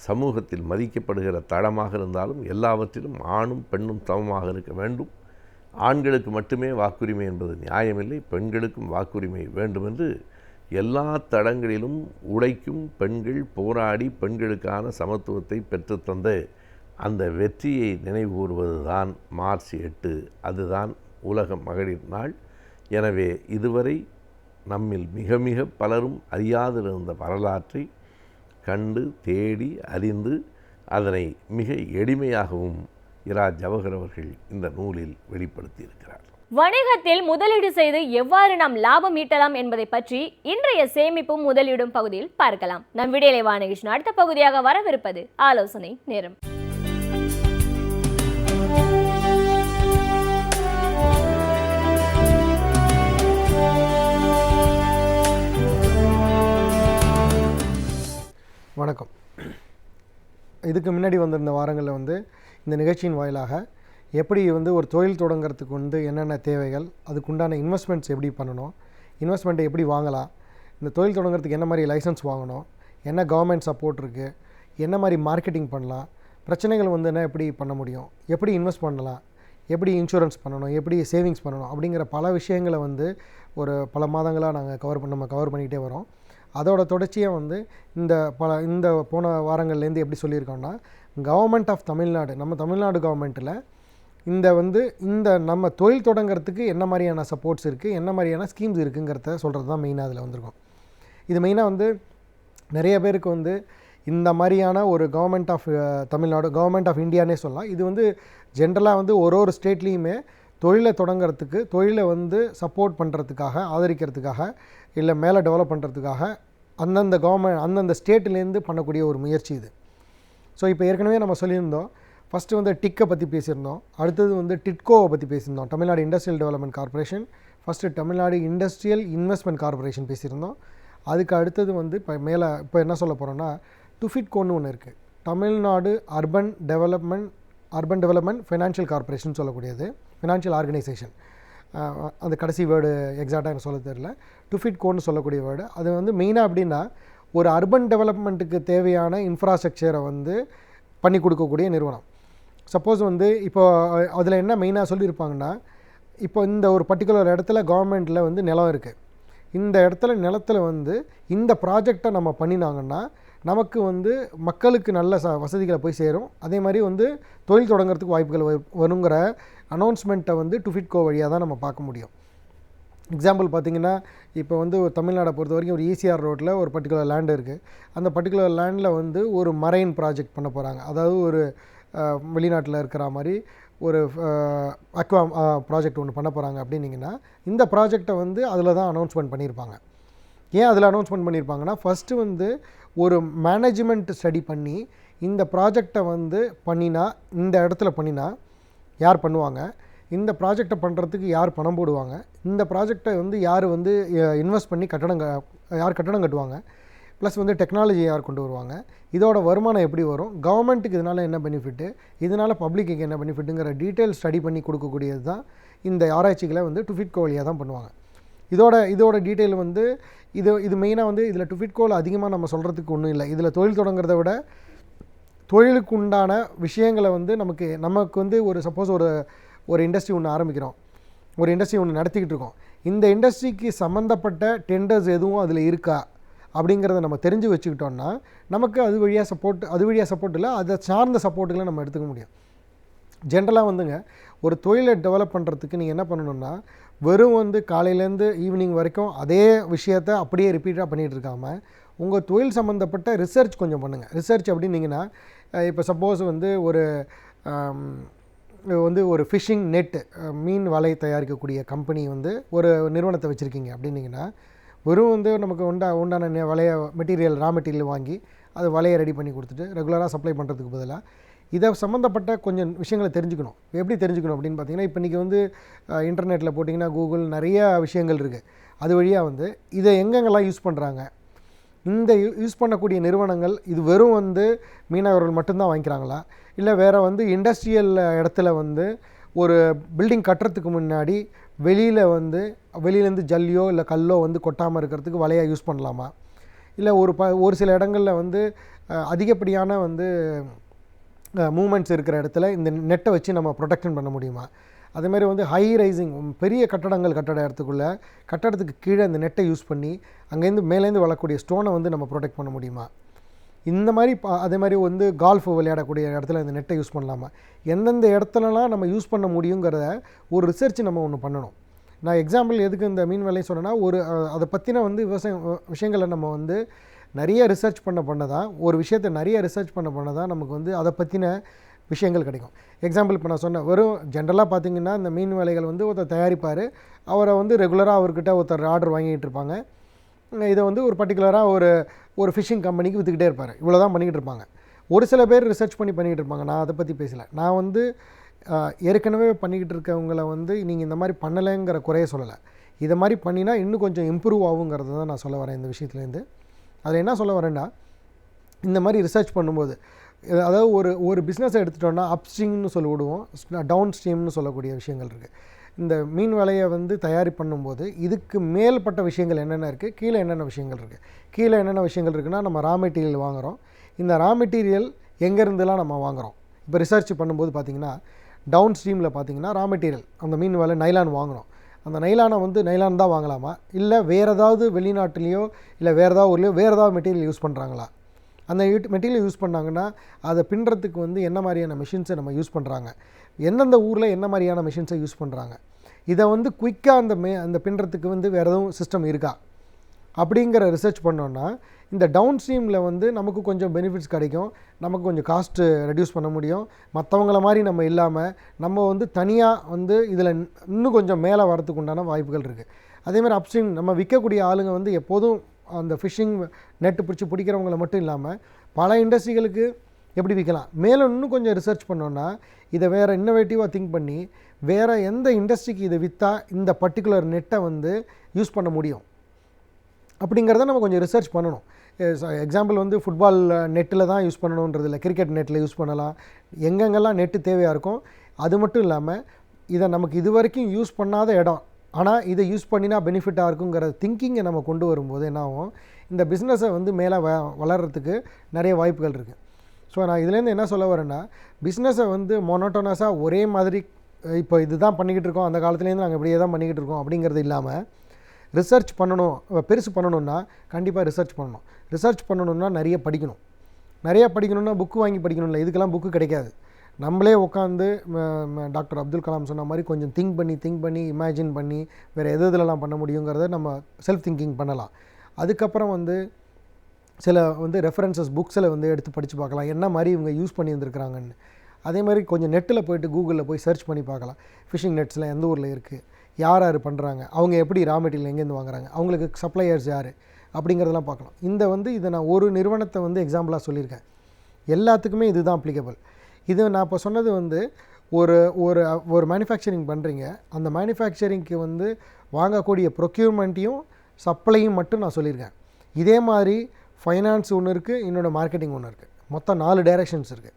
சமூகத்தில் மதிக்கப்படுகிற தளமாக இருந்தாலும், எல்லாவற்றிலும் ஆணும் பெண்ணும் சமமாக இருக்க வேண்டும். ஆண்களுக்கு மட்டுமே வாக்குரிமை என்பது நியாயமில்லை, பெண்களுக்கும் வாக்குரிமை வேண்டும் என்று எல்லா தளங்களிலும் உழைக்கும் பெண்கள் போராடி பெண்களுக்கான சமத்துவத்தை பெற்றுத்தந்த அந்த வெற்றியை நினைவுகூர்வது தான் மார்ச் 8. அதுதான் உலக மகளிர் நாள். எனவே இதுவரை நம்மில் மிக மிக பலரும் அறியாதிருந்த வரலாற்றை கண்டு தேடி அறிந்து அதனை மிக எளிமையாகவும் இரா ஜவஹர் அவர்கள் இந்த நூலில் வெளிப்படுத்தியிருக்கிறார். வணிகத்தில் முதலீடு செய்து எவ்வாறு நாம் லாபம் ஈட்டலாம் என்பதை பற்றி இன்றைய சேமிப்பும் முதலீடும் பகுதியில் பார்க்கலாம். நம் விடியலை வாணிகிருஷ்ணன் அடுத்த பகுதியாக வரவிருப்பது ஆலோசனை நேரம். வணக்கம். இதுக்கு முன்னாடி வந்திருந்த வாரங்களில் இந்த நிகழ்ச்சியின் வாயிலாக எப்படி ஒரு தொழில் தொடங்கிறதுக்கு என்னென்ன தேவைகள், அதுக்குண்டான இன்வெஸ்ட்மெண்ட்ஸ் எப்படி பண்ணணும், இன்வெஸ்ட்மெண்ட்டை எப்படி வாங்கலாம், இந்த தொழில் தொடங்கிறதுக்கு என்ன மாதிரி லைசன்ஸ் வாங்கணும், என்ன கவர்மெண்ட் சப்போர்ட் இருக்குது, என்ன மாதிரி மார்க்கெட்டிங் பண்ணலாம், பிரச்சனைகள் என்ன எப்படி பண்ண முடியும், எப்படி இன்வெஸ்ட் பண்ணலாம், எப்படி இன்சூரன்ஸ் பண்ணணும், எப்படி சேவிங்ஸ் பண்ணணும் அப்படிங்கிற பல விஷயங்களை ஒரு பல மாதங்களாக நம்ம கவர் பண்ணிக்கிட்டே வரோம். அதோட தொடர்ச்சியாக இந்த போன வாரங்கள்லேருந்து எப்படி சொல்லியிருக்கோம்னா, கவர்மெண்ட் ஆஃப் தமிழ்நாடு, நம்ம தமிழ்நாடு கவர்மெண்ட்டில் இந்த நம்ம தொழில் தொடங்கிறதுக்கு என்ன மாதிரியான சப்போர்ட்ஸ் இருக்குது, என்ன மாதிரியான ஸ்கீம்ஸ் இருக்குங்கிறத சொல்கிறது தான் மெயினாக அதில் வந்திருக்கும். இது மெயினாக நிறைய பேருக்கு இந்த மாதிரியான ஒரு government of Tamil Nadu, government of இந்தியானே சொல்லலாம். இது ஜென்ரலாக ஒரு ஸ்டேட்லேயுமே தொழிலை தொடங்கிறதுக்கு, தொழிலை சப்போர்ட் பண்ணுறதுக்காக, ஆதரிக்கிறதுக்காக, இல்லை மேலே டெவலப் பண்ணுறதுக்காக அந்தந்த ஸ்டேட்லேருந்து பண்ணக்கூடிய ஒரு முயற்சி இது. ஸோ இப்போ ஏற்கனவே நம்ம சொல்லியிருந்தோம், ஃபஸ்ட்டு டிக்கை பற்றி பேசியிருந்தோம், அடுத்தது டிட்கோவை பற்றி பேசியிருந்தோம், Tamil Nadu industrial development corporation, first Tamil Nadu industrial investment corporation பேசியிருந்தோம். அதுக்கு அடுத்தது இப்போ என்ன சொல்ல போகிறோன்னா, டுஃபிட்கோன்னு ஒன்று இருக்குது, Tamil Nadu urban development financial corporation சொல்லக்கூடியது, ஃபினான்ஷியல் ஆர்கனைசேஷன். அந்த கடைசி வேர்டு எக்ஸாக்டாக எனக்கு சொல்ல தெரியல, டுஃபிட்கோன்னு சொல்லக்கூடிய வேர்டு. அது மெயினாக அப்படின்னா ஒரு அர்பன் டெவலப்மெண்ட்டுக்கு தேவையான இன்ஃப்ராஸ்ட்ரக்சரை பண்ணி கொடுக்கக்கூடிய நிறுவனம். சப்போஸ் இப்போ அதில் என்ன மெயினாக சொல்லியிருப்பாங்கன்னா, இப்போ இந்த ஒரு பர்டிகுலர் இடத்துல கவர்மெண்ட்டில் நிலம் இருக்குது, இந்த இடத்துல நிலத்தில் இந்த ப்ராஜெக்டை நம்ம பண்ணினாங்கன்னா நமக்கு மக்களுக்கு நல்ல வசதிகளை போய் சேரும், அதே மாதிரி தொழில் தொடங்கிறதுக்கு வாய்ப்புகள் வருங்கிற அனௌன்ஸ்மெண்ட்டை டுஃபிட்கோ வழியாக தான் நம்ம பார்க்க முடியும். எக்ஸாம்பிள் பார்த்திங்கன்னா, இப்போ தமிழ்நாடை பொறுத்த வரைக்கும் ஒரு ஈசிஆர் ரோட்டில் ஒரு பர்டிகுலர் லேண்டு இருக்குது. அந்த பர்டிகுலர் லேண்டில் ஒரு மரைன் ப்ராஜெக்ட் பண்ண போகிறாங்க. அதாவது ஒரு வெளிநாட்டில் இருக்கிற மாதிரி ஒரு அக்வா ப்ராஜெக்ட் ஒன்று பண்ண போகிறாங்க அப்படின்னிங்கன்னா, இந்த ப்ராஜெக்டை அதில் தான் அனௌன்ஸ்மெண்ட் பண்ணியிருப்பாங்க. ஏன் அதில் அனௌன்ஸ்மெண்ட் பண்ணியிருப்பாங்கன்னா, ஃபஸ்ட்டு ஒரு மேனேஜ்மெண்ட் ஸ்டடி பண்ணி இந்த ப்ராஜெக்டை பண்ணினா, இந்த இடத்துல பண்ணினா யார் பண்ணுவாங்க, இந்த ப்ராஜெக்டை பண்ணுறதுக்கு யார் பணம் போடுவாங்க, இந்த ப்ராஜெக்டை யார் இன்வெஸ்ட் பண்ணி யார் கட்டடம் கட்டுவாங்க, ப்ளஸ் டெக்னாலஜி யார் கொண்டு வருவாங்க, இதோட வருமானம் எப்படி வரும், கவர்மெண்ட்டுக்கு இதனால் என்ன பெனிஃபிட்டு, இதனால் பப்ளிக்கு என்ன பெனிஃபிட்டுங்கிற டீட்டெயில் ஸ்டடி பண்ணி கொடுக்கக்கூடியது தான் இந்த ஆராய்ச்சிகளை டுஃபிட்கோ வழியாக தான் பண்ணுவாங்க. இதோட டீட்டெயில் இது மெயினாக இதில் டுஃபிட்கோவில் அதிகமாக நம்ம சொல்கிறதுக்கு ஒன்றும் இல்லை. இதில் தொழில் தொடங்குறத விட தொழிலுக்கு உண்டான விஷயங்களை நமக்கு ஒரு சப்போஸ் ஒரு இண்டஸ்ட்ரி ஒன்று ஆரம்பிக்கிறோம், ஒரு இண்டஸ்ட்ரி ஒன்று நடத்திக்கிட்டு இருக்கோம், இந்த இண்டஸ்ட்ரிக்கு சம்மந்தப்பட்ட டெண்டர்ஸ் எதுவும் அதில் இருக்கா அப்படிங்கிறத நம்ம தெரிஞ்சு வச்சுக்கிட்டோம்னா நமக்கு அது வழியாக சப்போர்ட் இல்லை, அதை சார்ந்த சப்போர்ட்டுகளை நம்ம எடுத்துக்க முடியும். ஜென்ரலாக வந்துங்க ஒரு தொழிலை டெவலப் பண்ணுறதுக்கு நீங்கள் என்ன பண்ணணும்னா, வெறும் வந்து காலையிலேருந்து ஈவினிங் வரைக்கும் அதே விஷயத்தை அப்படியே ரிப்பீட்டாக பண்ணிகிட்டு இருக்காமல் உங்கள் தொழில் சம்மந்தப்பட்ட ரிசர்ச் கொஞ்சம் பண்ணுங்கள். ரிசர்ச் அப்படின்னீங்கன்னா, இப்போ சப்போஸ் வந்து ஒரு ஃபிஷிங் நெட்டு, மீன் வலை தயாரிக்கக்கூடிய கம்பெனி வந்து ஒரு நிறுவனத்தை வச்சுருக்கீங்க அப்படின்னிங்கன்னா, வெறும் வந்து நமக்கு உண்டான வலையை ரா மெட்டீரியல் வாங்கி அது வலையை ரெடி பண்ணி கொடுத்துட்டு ரெகுலராக சப்ளை பண்ணுறதுக்கு பதிலாக இதை சம்மந்தப்பட்ட கொஞ்சம் விஷயங்களை தெரிஞ்சுக்கணும். எப்படி தெரிஞ்சுக்கணும் அப்படின்னு பார்த்தீங்கன்னா, இப்போ இன்றைக்கி வந்து இன்டர்நெட்டில் போட்டிங்கன்னா கூகுள் நிறைய விஷயங்கள் இருக்குது. அது வழியாக வந்து இதை எங்கெங்கெல்லாம் யூஸ் பண்ணுறாங்க, இந்த யூஸ் பண்ணக்கூடிய நிறுவனங்கள் இது வெறும் வந்து மீனவர்கள் மட்டும்தான் வாங்கிக்கிறாங்களா, இல்லை வேறு வந்து இண்டஸ்ட்ரியல் இடத்துல வந்து ஒரு பில்டிங் கட்டுறதுக்கு முன்னாடி வெளியிலேருந்து ஜல்லியோ இல்லை கல்லோ வந்து கொட்டாமல் இருக்கிறதுக்கு வலையாக யூஸ் பண்ணலாமா, இல்லை ஒரு சில இடங்களில் வந்து அதிகப்படியான வந்து மூமெண்ட்ஸ் இருக்கிற இடத்துல இந்த நெட்டை வச்சு நம்ம ப்ரொடெக்ஷன் பண்ண முடியுமா, அதேமாதிரி வந்து ஹை ரைசிங் பெரிய கட்டடத்துக்கு கீழே இந்த நெட்டை யூஸ் பண்ணி அங்கேருந்து மேலேருந்து வளரக்கூடிய ஸ்டோனை வந்து நம்ம ப்ரொடெக்ட் பண்ண முடியுமா, இந்த மாதிரி அதே மாதிரி வந்து கால்ஃப் விளையாடக்கூடிய இடத்துல இந்த நெட்டை யூஸ் பண்ணலாமா, எந்தெந்த இடத்துலலாம் நம்ம யூஸ் பண்ண முடியுங்கிறத ஒரு ரிசர்ச் நம்ம ஒன்று பண்ணணும். நான் எக்ஸாம்பிள் எதுக்கு இந்த மீன் வேலையை சொன்னேன்னா, அதை பற்றின வந்து விஷயங்களை நம்ம வந்து நிறைய ரிசர்ச் பண்ண தான், ஒரு விஷயத்தை நிறைய ரிசர்ச் பண்ண தான் நமக்கு வந்து அதை பற்றின விஷயங்கள் கிடைக்கும். எக்ஸாம்பிள் இப்போ நான் சொன்னேன், வெறும் ஜென்ரலாக பார்த்திங்கன்னா இந்த மீன் வேலைகள் வந்து ஒருத்தர் தயாரிப்பார், அவரை வந்து ரெகுலராக அவர்கிட்ட ஒருத்தர் ஆர்டர் வாங்கிட்டு இருப்பாங்க. இதை வந்து ஒரு பர்டிகுலராக ஒரு ஃபிஷிங் கம்பெனிக்கு விற்றுக்கிட்டே இருப்பார். இவ்வளோ தான் பண்ணிக்கிட்டு இருப்பாங்க. ஒரு சில பேர் ரிசர்ச் பண்ணிக்கிட்டு இருப்பாங்க. நான் அதை பற்றி பேசலை. நான் வந்து ஏற்கனவே பண்ணிக்கிட்டு இருக்கவங்களை வந்து நீங்கள் இந்த மாதிரி பண்ணலைங்கிற குறைய சொல்லலை. இதை மாதிரி பண்ணினா இன்னும் கொஞ்சம் இம்ப்ரூவ் ஆகுங்கிறது தான் நான் சொல்ல வரேன் இந்த விஷயத்துலேருந்து. அதில் என்ன சொல்ல வரேன்னா, இந்த மாதிரி ரிசர்ச் பண்ணும்போது, அதாவது ஒரு பிஸ்னஸை எடுத்துட்டோன்னா அப்ஸ்ட்ரீம்னு விடுவோம், டவுன் ஸ்ட்ரீம்னு சொல்லக்கூடிய விஷயங்கள் இருக்குது. இந்த மீன் வலையை வந்து தயாரி பண்ணும்போது இதுக்கு மேல்பட்ட விஷயங்கள் என்னென்ன இருக்குது, கீழே என்னென்ன விஷயங்கள் இருக்குது. கீழே என்னென்ன விஷயங்கள் இருக்குன்னா, நம்ம ரா மெட்டீரியல் வாங்குகிறோம். இந்த ரா மெட்டீரியல் எங்கேருந்துலாம் நம்ம வாங்குகிறோம். இப்போ ரிசர்ச் பண்ணும்போது பார்த்திங்கன்னா, டவுன் ஸ்ட்ரீமில் பார்த்திங்கன்னா ரா மெட்டீரியல் அந்த மீன் வலை நைலான் வாங்குகிறோம். அந்த நைலானை வந்து நைலான் தான் வாங்கலாமா, இல்லை வேறு ஏதாவது வெளிநாட்டுலேயோ இல்லை வேறு ஏதாவது ஊர்லேயோ வேறு ஏதாவது மெட்டீரியல் யூஸ் பண்ணுறாங்களா, அந்த மெட்டீரியல் யூஸ் பண்ணாங்கன்னா அதை பின்னுறதுக்கு வந்து என்ன மாதிரியான மிஷின்ஸை நம்ம யூஸ் பண்ணுறாங்க, எந்தெந்த ஊரில் என்ன மாதிரியான மிஷின்ஸை யூஸ் பண்ணுறாங்க, இதை வந்து குயிக்காக அந்த பின்னுறதுக்கு வந்து வேறு எதுவும் சிஸ்டம் இருக்கா அப்படிங்கிற ரிசர்ச் பண்ணோன்னா, இந்த டவுன் ஸ்ட்ரீமில் வந்து நமக்கு கொஞ்சம் பெனிஃபிட்ஸ் கிடைக்கும், நமக்கு கொஞ்சம் காஸ்ட்டு ரெடியூஸ் பண்ண முடியும். மற்றவங்கள மாதிரி நம்ம இல்லாமல் நம்ம வந்து தனியாக வந்து இதில் இன்னும் கொஞ்சம் மேலே வரத்துக்கு உண்டான வாய்ப்புகள் இருக்குது. அதேமாதிரி அப்ஸ்ட்ரீம் நம்ம விற்கக்கூடிய ஆளுங்க வந்து எப்போதும் அந்த ஃபிஷிங் நெட்டு பிடிக்கிறவங்கள மட்டும் இல்லாமல் பல இண்டஸ்ட்ரிகளுக்கு எப்படி விற்கலாம், மேலும் இன்னும் கொஞ்சம் ரிசர்ச் பண்ணோன்னா இதை வேறு இன்னோவேட்டிவாக திங்க் பண்ணி வேறு எந்த இண்டஸ்ட்ரிக்கு இதை விற்றா இந்த பர்டிகுலர் நெட்டை வந்து யூஸ் பண்ண முடியும் அப்படிங்கிறத நம்ம கொஞ்சம் ரிசர்ச் பண்ணணும். எக்ஸாம்பிள் வந்து ஃபுட்பால் நெட்டில் தான் யூஸ் பண்ணணுன்றது இல்லை, கிரிக்கெட் நெட்டில் யூஸ் பண்ணலாம். எங்கெங்கெல்லாம் நெட்டு தேவையாக இருக்கும். அது மட்டும் இல்லாமல் இதை நமக்கு இது வரைக்கும் யூஸ் பண்ணாத இடம், ஆனால் இதை யூஸ் பண்ணினா பெனிஃபிட்டாக இருக்குங்கிற திங்கிங்கை நம்ம கொண்டு வரும்போது என்ன ஆகும், இந்த பிஸ்னஸை வந்து மேலே வளர்கிறதுக்கு நிறைய வாய்ப்புகள் இருக்குது. ஸோ நான் இதுலேருந்து என்ன சொல்ல வரேன்னா, பிஸ்னஸை வந்து மொனோட்டோனஸாக ஒரே மாதிரி இப்போ இது தான் பண்ணிக்கிட்டு இருக்கோம், அந்த காலத்துலேருந்து நாங்கள் இப்படியே தான் பண்ணிக்கிட்டு இருக்கோம் அப்படிங்கிறது இல்லாமல் ரிசர்ச் பண்ணணும். பெருசு பண்ணணுன்னா கண்டிப்பாக ரிசர்ச் பண்ணணும். ரிசர்ச் பண்ணணுன்னா நிறைய படிக்கணும்னா புக்கு வாங்கி படிக்கணும் இல்லை, இதுக்கெல்லாம் புக்கு கிடைக்காது. நம்மளே உட்காந்து டாக்டர் அப்துல் கலாம் சொன்ன மாதிரி கொஞ்சம் திங்க் பண்ணி இமேஜின் பண்ணி வேறு எதுலலாம் பண்ண முடியுங்கிறத நம்ம செல்ஃப் திங்கிங் பண்ணலாம். அதுக்கப்புறம் வந்து சில வந்து ரெஃபரன்சஸ் புக்ஸில் வந்து எடுத்து படித்து பார்க்கலாம், என்ன மாதிரி இவங்க யூஸ் பண்ணி வந்துருக்குறாங்கன்னு. அதே மாதிரி கொஞ்சம் நெட்டில் போய்ட்டு கூகுளில் போய் சர்ச் பண்ணி பார்க்கலாம், ஃபிஷிங் நெட்ஸில் எந்த ஊரில் இருக்குது, யார் பண்ணுறாங்க, அவங்க எப்படி ரா மெட்டீரியல் எங்கேருந்து வாங்குறாங்க, அவங்களுக்கு சப்ளையர்ஸ் யார் அப்படிங்கிறதெல்லாம் பார்க்கலாம். இதை நான் ஒரு நிறுவனத்தை வந்து எக்ஸாம்பிளாக சொல்லியிருக்கேன். எல்லாத்துக்குமே இது தான் அப்ளிகபிள். இது நான் இப்போ சொன்னது வந்து ஒரு மேனுஃபேக்சரிங் பண்ணுறீங்க, அந்த மேனுஃபேக்சரிங்க்கு வந்து வாங்கக்கூடிய ப்ரொக்யூர்மெண்ட்டையும் சப்ளையும் மட்டும் நான் சொல்லியிருக்கேன். இதே மாதிரி ஃபைனான்ஸ் ஒன்று இருக்குது, இன்னொன்று மார்க்கெட்டிங் ஒன்று இருக்குது. மொத்தம் 4 டைரக்ஷன்ஸ் இருக்குது.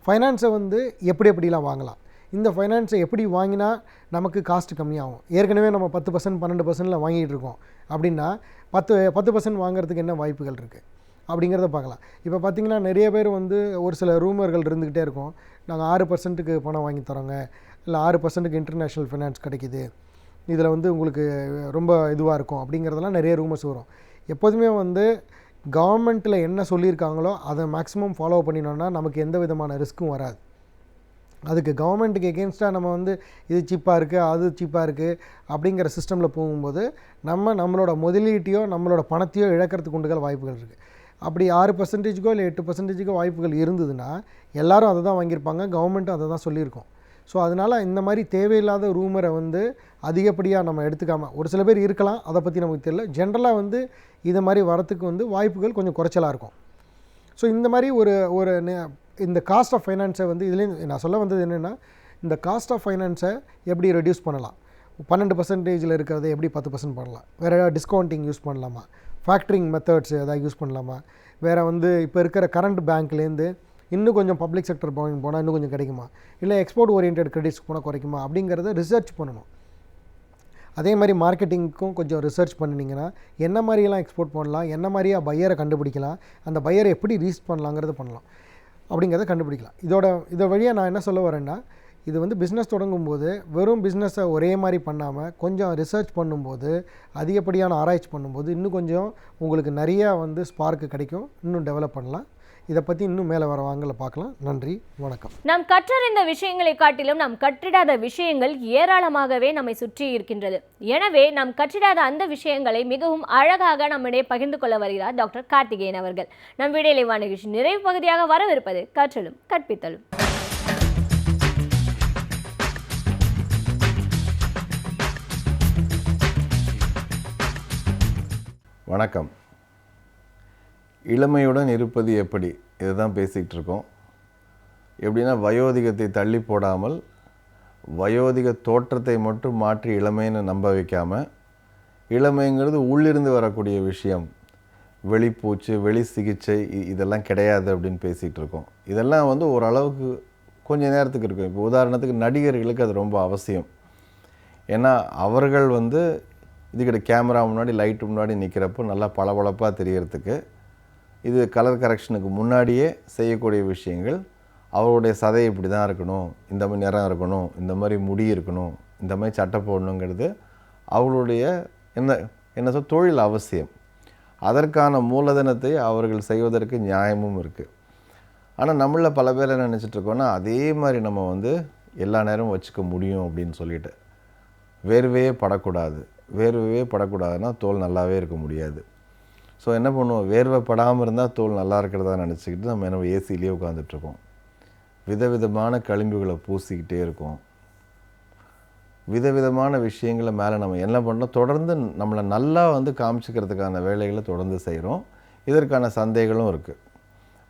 ஃபைனான்ஸை வந்து எப்படிலாம் வாங்கலாம், இந்த ஃபைனான்ஸை எப்படி வாங்கினா நமக்கு காஸ்ட்டு கம்மியாகும். ஏற்கனவே நம்ம 10% 12% வாங்கிட்டு இருக்கோம் அப்படின்னா 10% வாங்குறதுக்கு என்ன வாய்ப்புகள் இருக்குது அப்படிங்கிறத பார்க்கலாம். இப்போ பார்த்திங்கன்னா நிறைய பேர் வந்து ஒரு சில ரூமர்கள் இருந்துக்கிட்டே இருக்கும், நாங்கள் 6%க்கு பணம் வாங்கி தரோங்க, இல்லை 6%க்கு இன்டர்நேஷ்னல் ஃபைனான்ஸ் கிடைக்கிது, இதில் வந்து உங்களுக்கு ரொம்ப இதுவாக இருக்கும் அப்படிங்கிறதெல்லாம் நிறைய ரூமர்ஸ் வரும். எப்போதுமே வந்து கவர்மெண்ட்டில் என்ன சொல்லியிருக்காங்களோ அதை மேக்ஸிமம் ஃபாலோ பண்ணினோன்னா நமக்கு எந்த விதமான ரிஸ்க்கும் வராது. அதுக்கு கவர்மெண்ட்டுக்கு எகென்ஸ்டாக நம்ம வந்து இது சீப்பாக இருக்குது, அது சீப்பாக இருக்குது அப்படிங்கிற சிஸ்டமில் போகும்போது நம்மளோட முதலீட்டையோ நம்மளோட பணத்தையோ இழக்கிறதுக்கு உண்டுகள் வாய்ப்புகள் இருக்குது. அப்படி 6%கோ இல்லை 8%கோ வாய்ப்புகள் இருந்ததுன்னா எல்லாரும் அதை தான் வாங்கியிருப்பாங்க, கவர்மெண்ட்டும் அதை தான் சொல்லியிருக்கோம். ஸோ அதனால் இந்த மாதிரி தேவையில்லாத ரூமரை வந்து அதிகப்படியாக நம்ம எடுத்துக்காமல், ஒரு சில பேர் இருக்கலாம், அதை பற்றி நமக்கு தெரியல. ஜென்ரலாக வந்து இது மாதிரி வரத்துக்கு வந்து வாய்ப்புகள் கொஞ்சம் குறைச்சலாக இருக்கும். ஸோ இந்த மாதிரி ஒரு இந்த காஸ்ட் ஆஃப் ஃபைனான்ஸை வந்து இதுலேயும் நான் சொல்ல வந்தது என்னென்னா, இந்த காஸ்ட் ஆஃப் ஃபைனான்ஸை எப்படி ரெடியூஸ் பண்ணலாம், 12% இருக்கிறத எப்படி 10% பண்ணலாம், வேறு ஏதாவது டிஸ்கவுண்டிங் யூஸ் பண்ணலாமா, ஃபேக்ட்ரிங் மெத்தட்ஸ் எதாவது யூஸ் பண்ணலாமா, வேறு வந்து இப்போ இருக்கிற கரண்ட் பேங்க்லேருந்து இன்னும் கொஞ்சம் பப்ளிக் செக்டர் போனால் இன்னும் கொஞ்சம் கிடைக்குமா, இல்லை எக்ஸ்போர்ட் ஓரியன்ட் கிரெடிட்ஸ் போனால் குறைக்குமா அப்படிங்கிறத ரிசர்ச் பண்ணணும். அதே மாதிரி மார்க்கெட்டிங்க்கும் கொஞ்சம் ரிசர்ச் பண்ணினீங்கன்னா என்ன மாதிரியெல்லாம் எக்ஸ்போர்ட் பண்ணலாம், என்ன மாதிரியாக பையரை கண்டுபிடிக்கலாம், அந்த பையரை எப்படி ரீச் பண்ணலாங்கிறத பண்ணலாம் அப்படிங்கிறத கண்டுபிடிக்கலாம். இதை வழியாக நான் என்ன சொல்ல வரேன்னா, இது வந்து பிஸ்னஸ் தொடங்கும்போது வெறும் பிஸ்னஸை ஒரே மாதிரி பண்ணாமல் கொஞ்சம் ரிசர்ச் பண்ணும்போது, அதிகப்படியான ஆராய்ச்சி பண்ணும்போது இன்னும் கொஞ்சம் உங்களுக்கு நிறையா வந்து ஸ்பார்க்கு கிடைக்கும், இன்னும் டெவலப் பண்ணலாம். இதை பற்றி இன்னும் மேலே வர வாங்கல பார்க்கலாம். நன்றி, வணக்கம். நாம் கற்றறிந்த விஷயங்களை காட்டிலும் நாம் கற்றிடாத விஷயங்கள் ஏராளமாகவே நம்மை சுற்றி இருக்கின்றது. எனவே நாம் கற்றிடாத அந்த விஷயங்களை மிகவும் அழகாக நம்மிடையே பகிர்ந்து கொள்ள வருகிறார் டாக்டர் கார்த்திகேயன் அவர்கள். நம் வீடியோ நிகழ்ச்சி நிறைவு பகுதியாக வரவிருப்பது கற்றலும் கற்பித்தலும். வணக்கம். இளமையுடன் இருப்பது எப்படி, இதை தான் பேசிகிட்டு இருக்கோம். எப்படின்னா, வயோதிகத்தை தள்ளி போடாமல் வயோதிக தோற்றத்தை மட்டும் மாற்றி இளமைன்னு நம்ப வைக்காமல், இளமைங்கிறது உள்ளிருந்து வரக்கூடிய விஷயம், வெளிப்பூச்சு, வெளி சிகிச்சை இதெல்லாம் கிடையாது அப்படின்னு பேசிகிட்டு இருக்கோம். இதெல்லாம் வந்து ஓரளவுக்கு கொஞ்சம் நேரத்துக்கு இருக்கும். இப்போ உதாரணத்துக்கு நடிகர்களுக்கு அது ரொம்ப அவசியம். ஏன்னா அவர்கள் வந்து இதுக்கிட்ட கேமரா முன்னாடி லைட்டு முன்னாடி நிற்கிறப்போ நல்லா பளபளப்பாக தெரியறதுக்கு, இது கலர் கரெக்ஷனுக்கு முன்னாடியே செய்யக்கூடிய விஷயங்கள். அவருடைய சதை இப்படி தான் இருக்கணும், இந்த மாதிரி நிறம் இருக்கணும், இந்த மாதிரி முடி இருக்கணும், இந்த மாதிரி சட்டை போடணுங்கிறது அவர்களுடைய என்ன தொழில் அவசியம். அதற்கான மூலதனத்தை அவர்கள் செய்வதற்கு நியாயமும் இருக்குது. ஆனால் நம்மள பல பேர் என்ன நினச்சிட்ருக்கோன்னா, அதே மாதிரி நம்ம வந்து எல்லா நேரமும் வச்சுக்க முடியும் அப்படின்னு சொல்லிட்டு. வேர்வையே படக்கூடாதுன்னா தோல் நல்லாவே இருக்க முடியாது. ஸோ என்ன பண்ணுவோம், வேர்வை படாமல் இருந்தால் தோல் நல்லா இருக்கிறதா நினச்சிக்கிட்டு நம்ம என்ன ஏசிலேயே உட்காந்துட்ருக்கோம். விதவிதமான களிம்புகளை பூசிக்கிட்டே இருக்கோம். விதவிதமான விஷயங்களை மேலே நம்ம என்ன பண்ணோம், தொடர்ந்து நம்மளை நல்லா வந்து காமிச்சிக்கிறதுக்கான வேலைகளை தொடர்ந்து செய்கிறோம். இதற்கான சந்தைகளும் இருக்குது.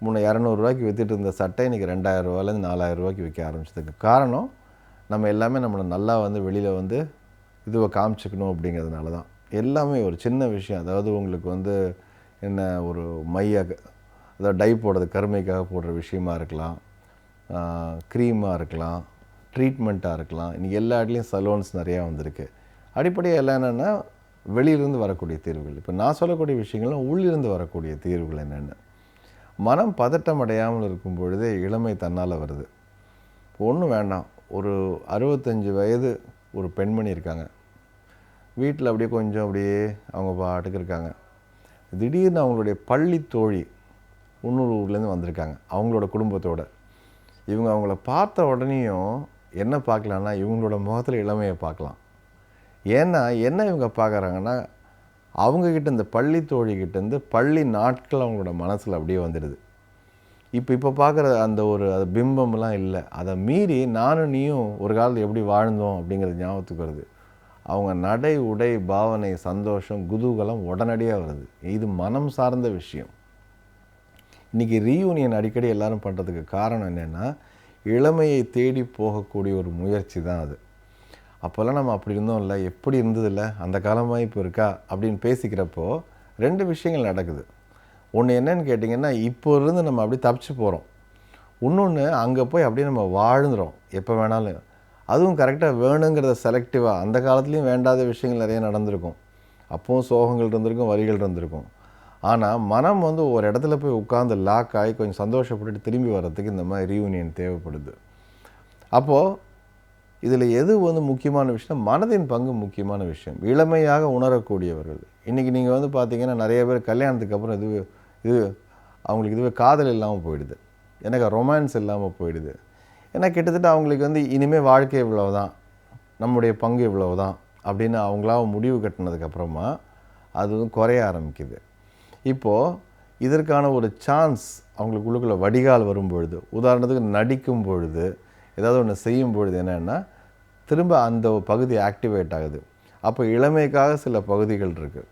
முன்ன 200 ரூபாய்க்கு விற்றுட்டு இருந்த சட்டை இன்றைக்கி 2000 ரூபாயிலேருந்து 4000 ரூபாய்க்கு விற்க ஆரம்பிச்சதுக்கு காரணம், நம்ம எல்லாமே நம்மளை நல்லா வந்து வெளியில் வந்து இதுவை காமிச்சிக்கணும் அப்படிங்கிறதுனால தான். எல்லாமே ஒரு சின்ன விஷயம், அதாவது உங்களுக்கு வந்து என்ன ஒரு அதாவது டை போடுறது கருமைக்காக போடுற விஷயமா இருக்கலாம், க்ரீமாக இருக்கலாம், ட்ரீட்மெண்ட்டாக இருக்கலாம். இன்றைக்கி எல்லா இடத்துலையும் சலூன்ஸ் நிறையா வந்திருக்கு. அடிப்படையாக எல்லாம் என்னென்னா வெளியிலிருந்து வரக்கூடிய தீர்வுகள். இப்போ நான் சொல்லக்கூடிய விஷயங்கள்லாம் உள்ளிருந்து வரக்கூடிய தீர்வுகள் என்னென்ன, மனம் பதட்டம் அடையாமல் இருக்கும் பொழுதே இளமை தன்னால் வருது. ஒன்றும் வேண்டாம், ஒரு 65 வயது ஒரு பெண்மணி இருக்காங்க, வீட்டில் அப்படியே கொஞ்சம் அப்படியே அவங்க பாட்டுக்கு இருக்காங்க. திடீர்னு அவங்களுடைய பள்ளி தோழி இன்னொரு ஊர்லேருந்து வந்திருக்காங்க அவங்களோட குடும்பத்தோடு. இவங்க அவங்கள பார்த்த உடனேயும் என்ன பார்க்கலான்னா, இவங்களோட முகத்தில் இளமையை பார்க்கலாம். ஏன்னா என்ன இவங்க பார்க்குறாங்கன்னா, அவங்கக்கிட்ட இந்த பள்ளி தோழிக்கிட்டேருந்து பள்ளி நாட்கள் அவங்களோட மனசில் அப்படியே வந்துடுது. இப்போ பார்க்குற அந்த அது பிம்பம்லாம் இல்லை. அதை மீறி நானும் நீயும் ஒரு காலத்தில் எப்படி வாழ்ந்தோம் அப்படிங்கிறது ஞாபகத்துக்கு வருது. அவங்க நடை, உடை, பாவனை, சந்தோஷம், குதூகலம் உடனடியாக வருது. இது மனம் சார்ந்த விஷயம். இன்றைக்கி ரீயூனியன் அடிக்கடி எல்லோரும் பண்ணுறதுக்கு காரணம் என்னென்னா, இளமையை தேடி போகக்கூடிய ஒரு முயற்சி தான் அது. அப்போல்லாம் நம்ம அப்படி இருந்தோம் இல்லை, எப்படி இருந்ததில்ல, அந்த காலமாக இப்போ இருக்கா அப்படின்னு பேசிக்கிறப்போ 2 விஷயங்கள் நடக்குது. ஒன்று என்னன்னு கேட்டிங்கன்னா, இப்போ இருந்து நம்ம அப்படி தப்பிச்சு போகிறோம். இன்னொன்று, அங்கே போய் அப்படியே நம்ம வாழ்ந்துடும் எப்போ வேணாலும். அதுவும் கரெக்டாக வேணுங்கிறத செலக்டிவாக. அந்த காலத்துலேயும் வேண்டாத விஷயங்கள் நிறைய நடந்திருக்கும். அப்போவும் சோகங்கள் இருந்திருக்கும், வரிகள் இருந்திருக்கும். ஆனால் மனம் வந்து ஒரு இடத்துல போய் உட்காந்து லாக் ஆகி கொஞ்சம் சந்தோஷப்பட்டுட்டு திரும்பி வர்றதுக்கு இந்த மாதிரி ரீயூனியன் தேவைப்படுது. அப்போது இதில் எது வந்து முக்கியமான விஷயம், மனதின் பங்கு முக்கியமான விஷயம். இளமையாக உணரக்கூடியவர்கள். இன்றைக்கி நீங்கள் வந்து பார்த்தீங்கன்னா நிறைய பேர் கல்யாணத்துக்கு அப்புறம் இது அவங்களுக்கு இதுவே காதல் இல்லாமல் போயிடுது, எனக்கு ரொமான்ஸ் இல்லாமல் போயிடுது. ஏன்னா கிட்டத்தட்ட அவங்களுக்கு வந்து இனிமேல் வாழ்க்கை இவ்வளவு தான், நம்முடைய பங்கு இவ்வளவு தான் அப்படின்னு அவங்களாக முடிவு கட்டினதுக்கப்புறமா அது குறைய ஆரம்பிக்குது. இப்போது இதற்கான ஒரு சான்ஸ் அவங்களுக்கு உள்ளுக்குள்ளே வடிகால் வரும்பொழுது, உதாரணத்துக்கு நடிக்கும் பொழுது, ஏதாவது ஒன்று செய்யும் பொழுது என்னென்னா திரும்ப அந்த பகுதி ஆக்டிவேட் ஆகுது. அப்போ இளமைக்காக சில பகுதிகள் இருக்குது.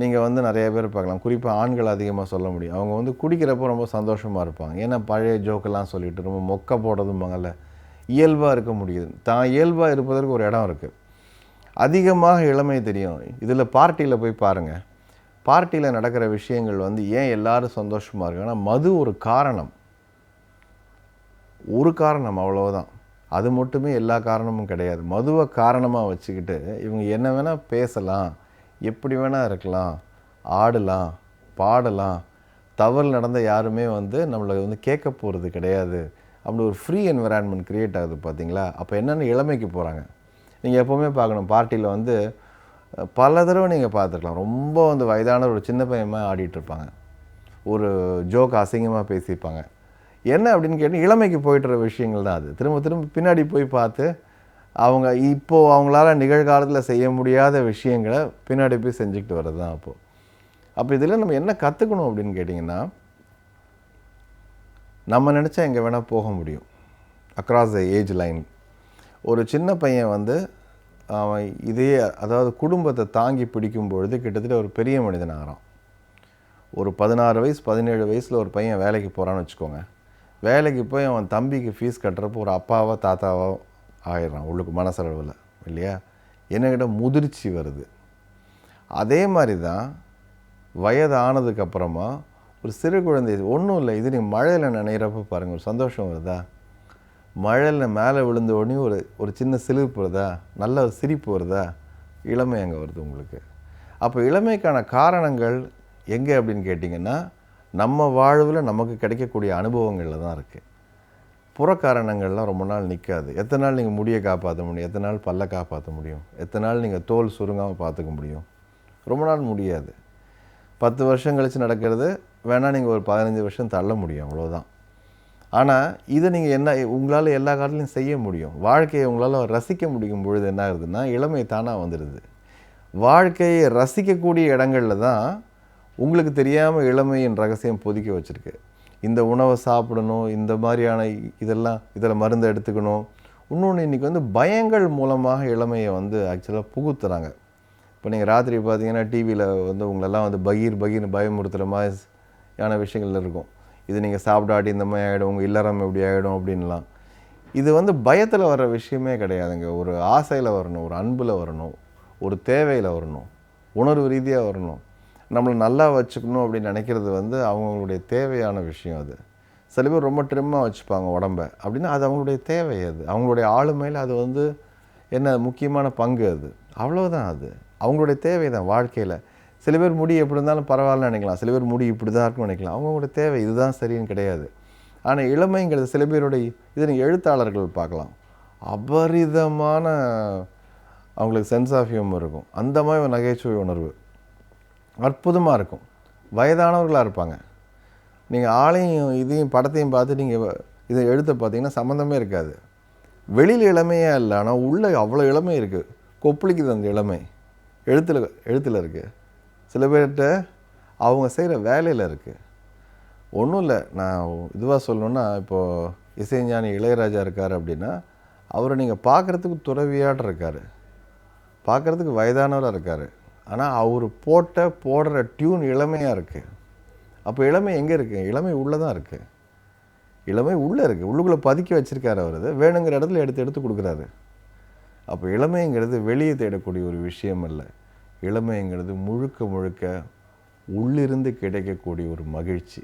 நீங்கள் வந்து நிறைய பேர் பார்க்கலாம், குறிப்பாக ஆண்கள் அதிகமாக சொல்ல முடியும். அவங்க வந்து குடிக்கிறப்போ ரொம்ப சந்தோஷமாக இருப்பாங்க. ஏன்னா பழைய ஜோக்கெல்லாம் சொல்லிட்டு ரொம்ப மொக்க போடுறதும்பாங்கல்ல, இயல்பாக இருக்க முடியுது. தான் இயல்பாக இருப்பதற்கு ஒரு இடம் இருக்குது. அதிகமாக இளமை தெரியும். இதில் பார்ட்டியில் போய் பாருங்கள், பார்ட்டியில் நடக்கிற விஷயங்கள் வந்து ஏன் எல்லாரும் சந்தோஷமாக இருக்காங்கன்னா, மது ஒரு காரணம், ஒரு காரணம், அவ்வளோதான். அது மட்டுமே எல்லா காரணமும் கிடையாது. மதுவை காரணமாக வச்சுக்கிட்டு இவங்க என்ன வேணால் பேசலாம், எப்படி வேணால் இருக்கலாம், ஆடலாம், பாடலாம், தவறு நடந்த யாருமே வந்து நம்மளை வந்து கேட்க போகிறது கிடையாது. அப்படி ஒரு ஃப்ரீ என்விரான்மெண்ட் க்ரியேட் ஆகுது பார்த்தீங்களா. அப்போ என்னென்ன இளமைக்கு போகிறாங்க. நீங்கள் எப்போவுமே பார்க்கணும், பார்ட்டியில் வந்து பல தடவை நீங்கள் பார்த்துருக்கலாம், ரொம்ப வந்து வயதான ஒரு சின்ன பையமாக ஆடிட்டுருப்பாங்க, ஒரு ஜோக் அசிங்கமாக பேசியிருப்பாங்க. என்ன அப்படின்னு கேட்டால் இளமைக்கு போய்ட்டுற விஷயங்கள் தான் அது. திரும்ப திரும்ப பின்னாடி போய் பார்த்து அவங்க இப்போது அவங்களால நிகழ்காலத்தில் செய்ய முடியாத விஷயங்களை பின்னாடி போய் செஞ்சுக்கிட்டு வர்றது தான் அப்போது. அப்போ இதில் நம்ம என்ன கற்றுக்கணும் அப்படின்னு கேட்டிங்கன்னா, நம்ம நினச்சா எங்கே வேணால் போக முடியும் அக்ராஸ் த ஏஜ் லைன். ஒரு சின்ன பையன் வந்து அவன் இதையே, அதாவது குடும்பத்தை தாங்கி பிடிக்கும் பொழுது கிட்டத்தட்ட ஒரு பெரிய மனிதன் ஆகிறான். ஒரு 16 வயசு 17 வயசில் ஒரு பையன் வேலைக்கு போகிறான்னு வச்சுக்கோங்க. வேலைக்கு போய் அவன் தம்பிக்கு ஃபீஸ் கட்டுறப்போ ஒரு அப்பாவோ தாத்தாவோ ஆயிடுறான் உள்ளுக்கு மனசளவில், இல்லையா. என்னக்கிட்ட முதிர்ச்சி வருது. அதே மாதிரி தான் வயது ஆனதுக்கப்புறமா ஒரு சிறு குழந்தை, ஒன்றும் இல்லை, இது நீங்கள் மழையில் நினைக்கிறப்ப பாருங்கள், ஒரு சந்தோஷம் வருதா, மழையில் மேலே விழுந்த உடனே ஒரு சின்ன சிலிர்ப்பு வருதா, நல்ல ஒரு சிரிப்பு வருதா, இளமை அங்கே வருது உங்களுக்கு. அப்போ இளமைக்கான காரணங்கள் எங்கே அப்படின்னு கேட்டிங்கன்னா, நம்ம வாழ்வில் நமக்கு கிடைக்கக்கூடிய அனுபவங்களில் தான் இருக்குது. புறக்காரணங்கள்லாம் ரொம்ப நாள் நிற்காது. எத்தனை நாள் நீங்கள் முடியை காப்பாற்ற முடியும், எத்தனை நாள் பல்ல காப்பாற்ற முடியும், எத்தனை நாள் நீங்கள் தோல் சுருங்காமல் பார்த்துக்க முடியும், ரொம்ப நாள் முடியாது. 10 வருஷம் கழித்து நடக்கிறது வேணால் நீங்கள் ஒரு 15 வருஷம் தள்ள முடியும், அவ்வளோதான். ஆனால் இதை நீங்கள் என்ன உங்களால் எல்லா காலத்துலையும் செய்ய முடியும். வாழ்க்கையை உங்களால் ரசிக்க முடியும் பொழுது என்ன ஆகுதுன்னா இளமை தானாக வந்துடுது. வாழ்க்கையை ரசிக்கக்கூடிய இடங்களில் தான் உங்களுக்கு தெரியாமல் இளமையின் ரகசியம் பொதிக்க வச்சுருக்கு. இந்த உணவை சாப்பிடணும், இந்த மாதிரியான இதில் மருந்து எடுத்துக்கணும். இன்னொன்று இன்றைக்கி வந்து பயங்கள் மூலமாக இளமையை வந்து ஆக்சுவலாக புகுத்துறாங்க. இப்போ நீங்கள் ராத்திரி பார்த்தீங்கன்னா டிவியில் வந்து உங்களெல்லாம் வந்து பகீர்னு பயமுறுத்துகிற மாதிரியான விஷயங்கள் இருக்கும். இது நீங்கள் சாப்பிடாட்டி இந்த மாதிரி ஆகிடும், உங்கள் இல்லறம் எப்படி ஆகிடும் அப்படின்லாம். இது வந்து பயத்தில் வர்ற விஷயமே கிடையாதுங்க. ஒரு ஆசையில் வரணும், ஒரு அன்பில் வரணும், ஒரு தேவையில் வரணும், உணர்வு ரீதியாக வரணும். நம்மளை நல்லா வச்சுக்கணும் அப்படின்னு நினைக்கிறது வந்து அவங்களுடைய தேவையான விஷயம். அது சில பேர் ரொம்ப ட்ரிம்மாக வச்சுப்பாங்க உடம்ப, அப்படின்னா அது அவங்களுடைய தேவை, அது அவங்களுடைய ஆளுமையில் அது வந்து என்ன முக்கியமான பங்கு, அது அவ்வளோதான். அது அவங்களுடைய தேவை தான் வாழ்க்கையில். சில பேர் முடி எப்படி இருந்தாலும் பரவாயில்லன்னு நினைக்கலாம், சில பேர் முடி இப்படி தான் இருக்குன்னு நினைக்கலாம். அவங்களோட தேவை இதுதான் சரின்னு கிடையாது. ஆனால் இளமைங்கிறது சில பேருடைய, இதை நீங்கள் எழுத்தாளர்கள் பார்க்கலாம், அபரிதமான அவங்களுக்கு சென்ஸ் ஆஃப் ஹியூமர் இருக்கும். அந்த மாதிரி ஒரு நகைச்சுவை உணர்வு அற்புதமாக இருக்கும். வயதானவர்களாக இருப்பாங்க. நீங்கள் ஆளையும் இதையும் படத்தையும் பார்த்து நீங்கள் இதை எழுத்த பார்த்தீங்கன்னா சம்மந்தமே இருக்காது. வெளியில் இளமையாக இல்லை, ஆனால் உள்ளே அவ்வளோ இளமை இருக்குது. கொப்பளிக்குது அந்த இளமை, எழுத்தில் இருக்குது. சில பேர்கிட்ட அவங்க செய்கிற வேலையில் இருக்குது. ஒன்றும் இல்லை, நான் இதுவாக சொல்லணுன்னா, இப்போது இசைஞானி இளையராஜா இருக்கார் அப்படின்னா அவரை நீங்கள் பார்க்குறதுக்கு துறவியாட்டு இருக்கார், பார்க்குறதுக்கு வயதானவராக இருக்கார். ஆனால் அவர் போடுற டியூன் இளமையாக இருக்குது. அப்போ இளமை எங்கே இருக்குது? இளமை உள்ளே தான் இருக்குது. இளமை உள்ளே இருக்குது, உள்ளுக்குள்ளே பதுக்கி வச்சுருக்காரு. அவர் வேணுங்கிற இடத்துல எடுத்து கொடுக்குறாரு. அப்போ இளமைங்கிறது வெளியே தேடக்கூடிய ஒரு விஷயம் இல்லை. இளமைங்கிறது முழுக்க உள்ளிருந்து கிடைக்கக்கூடிய ஒரு மகிழ்ச்சி.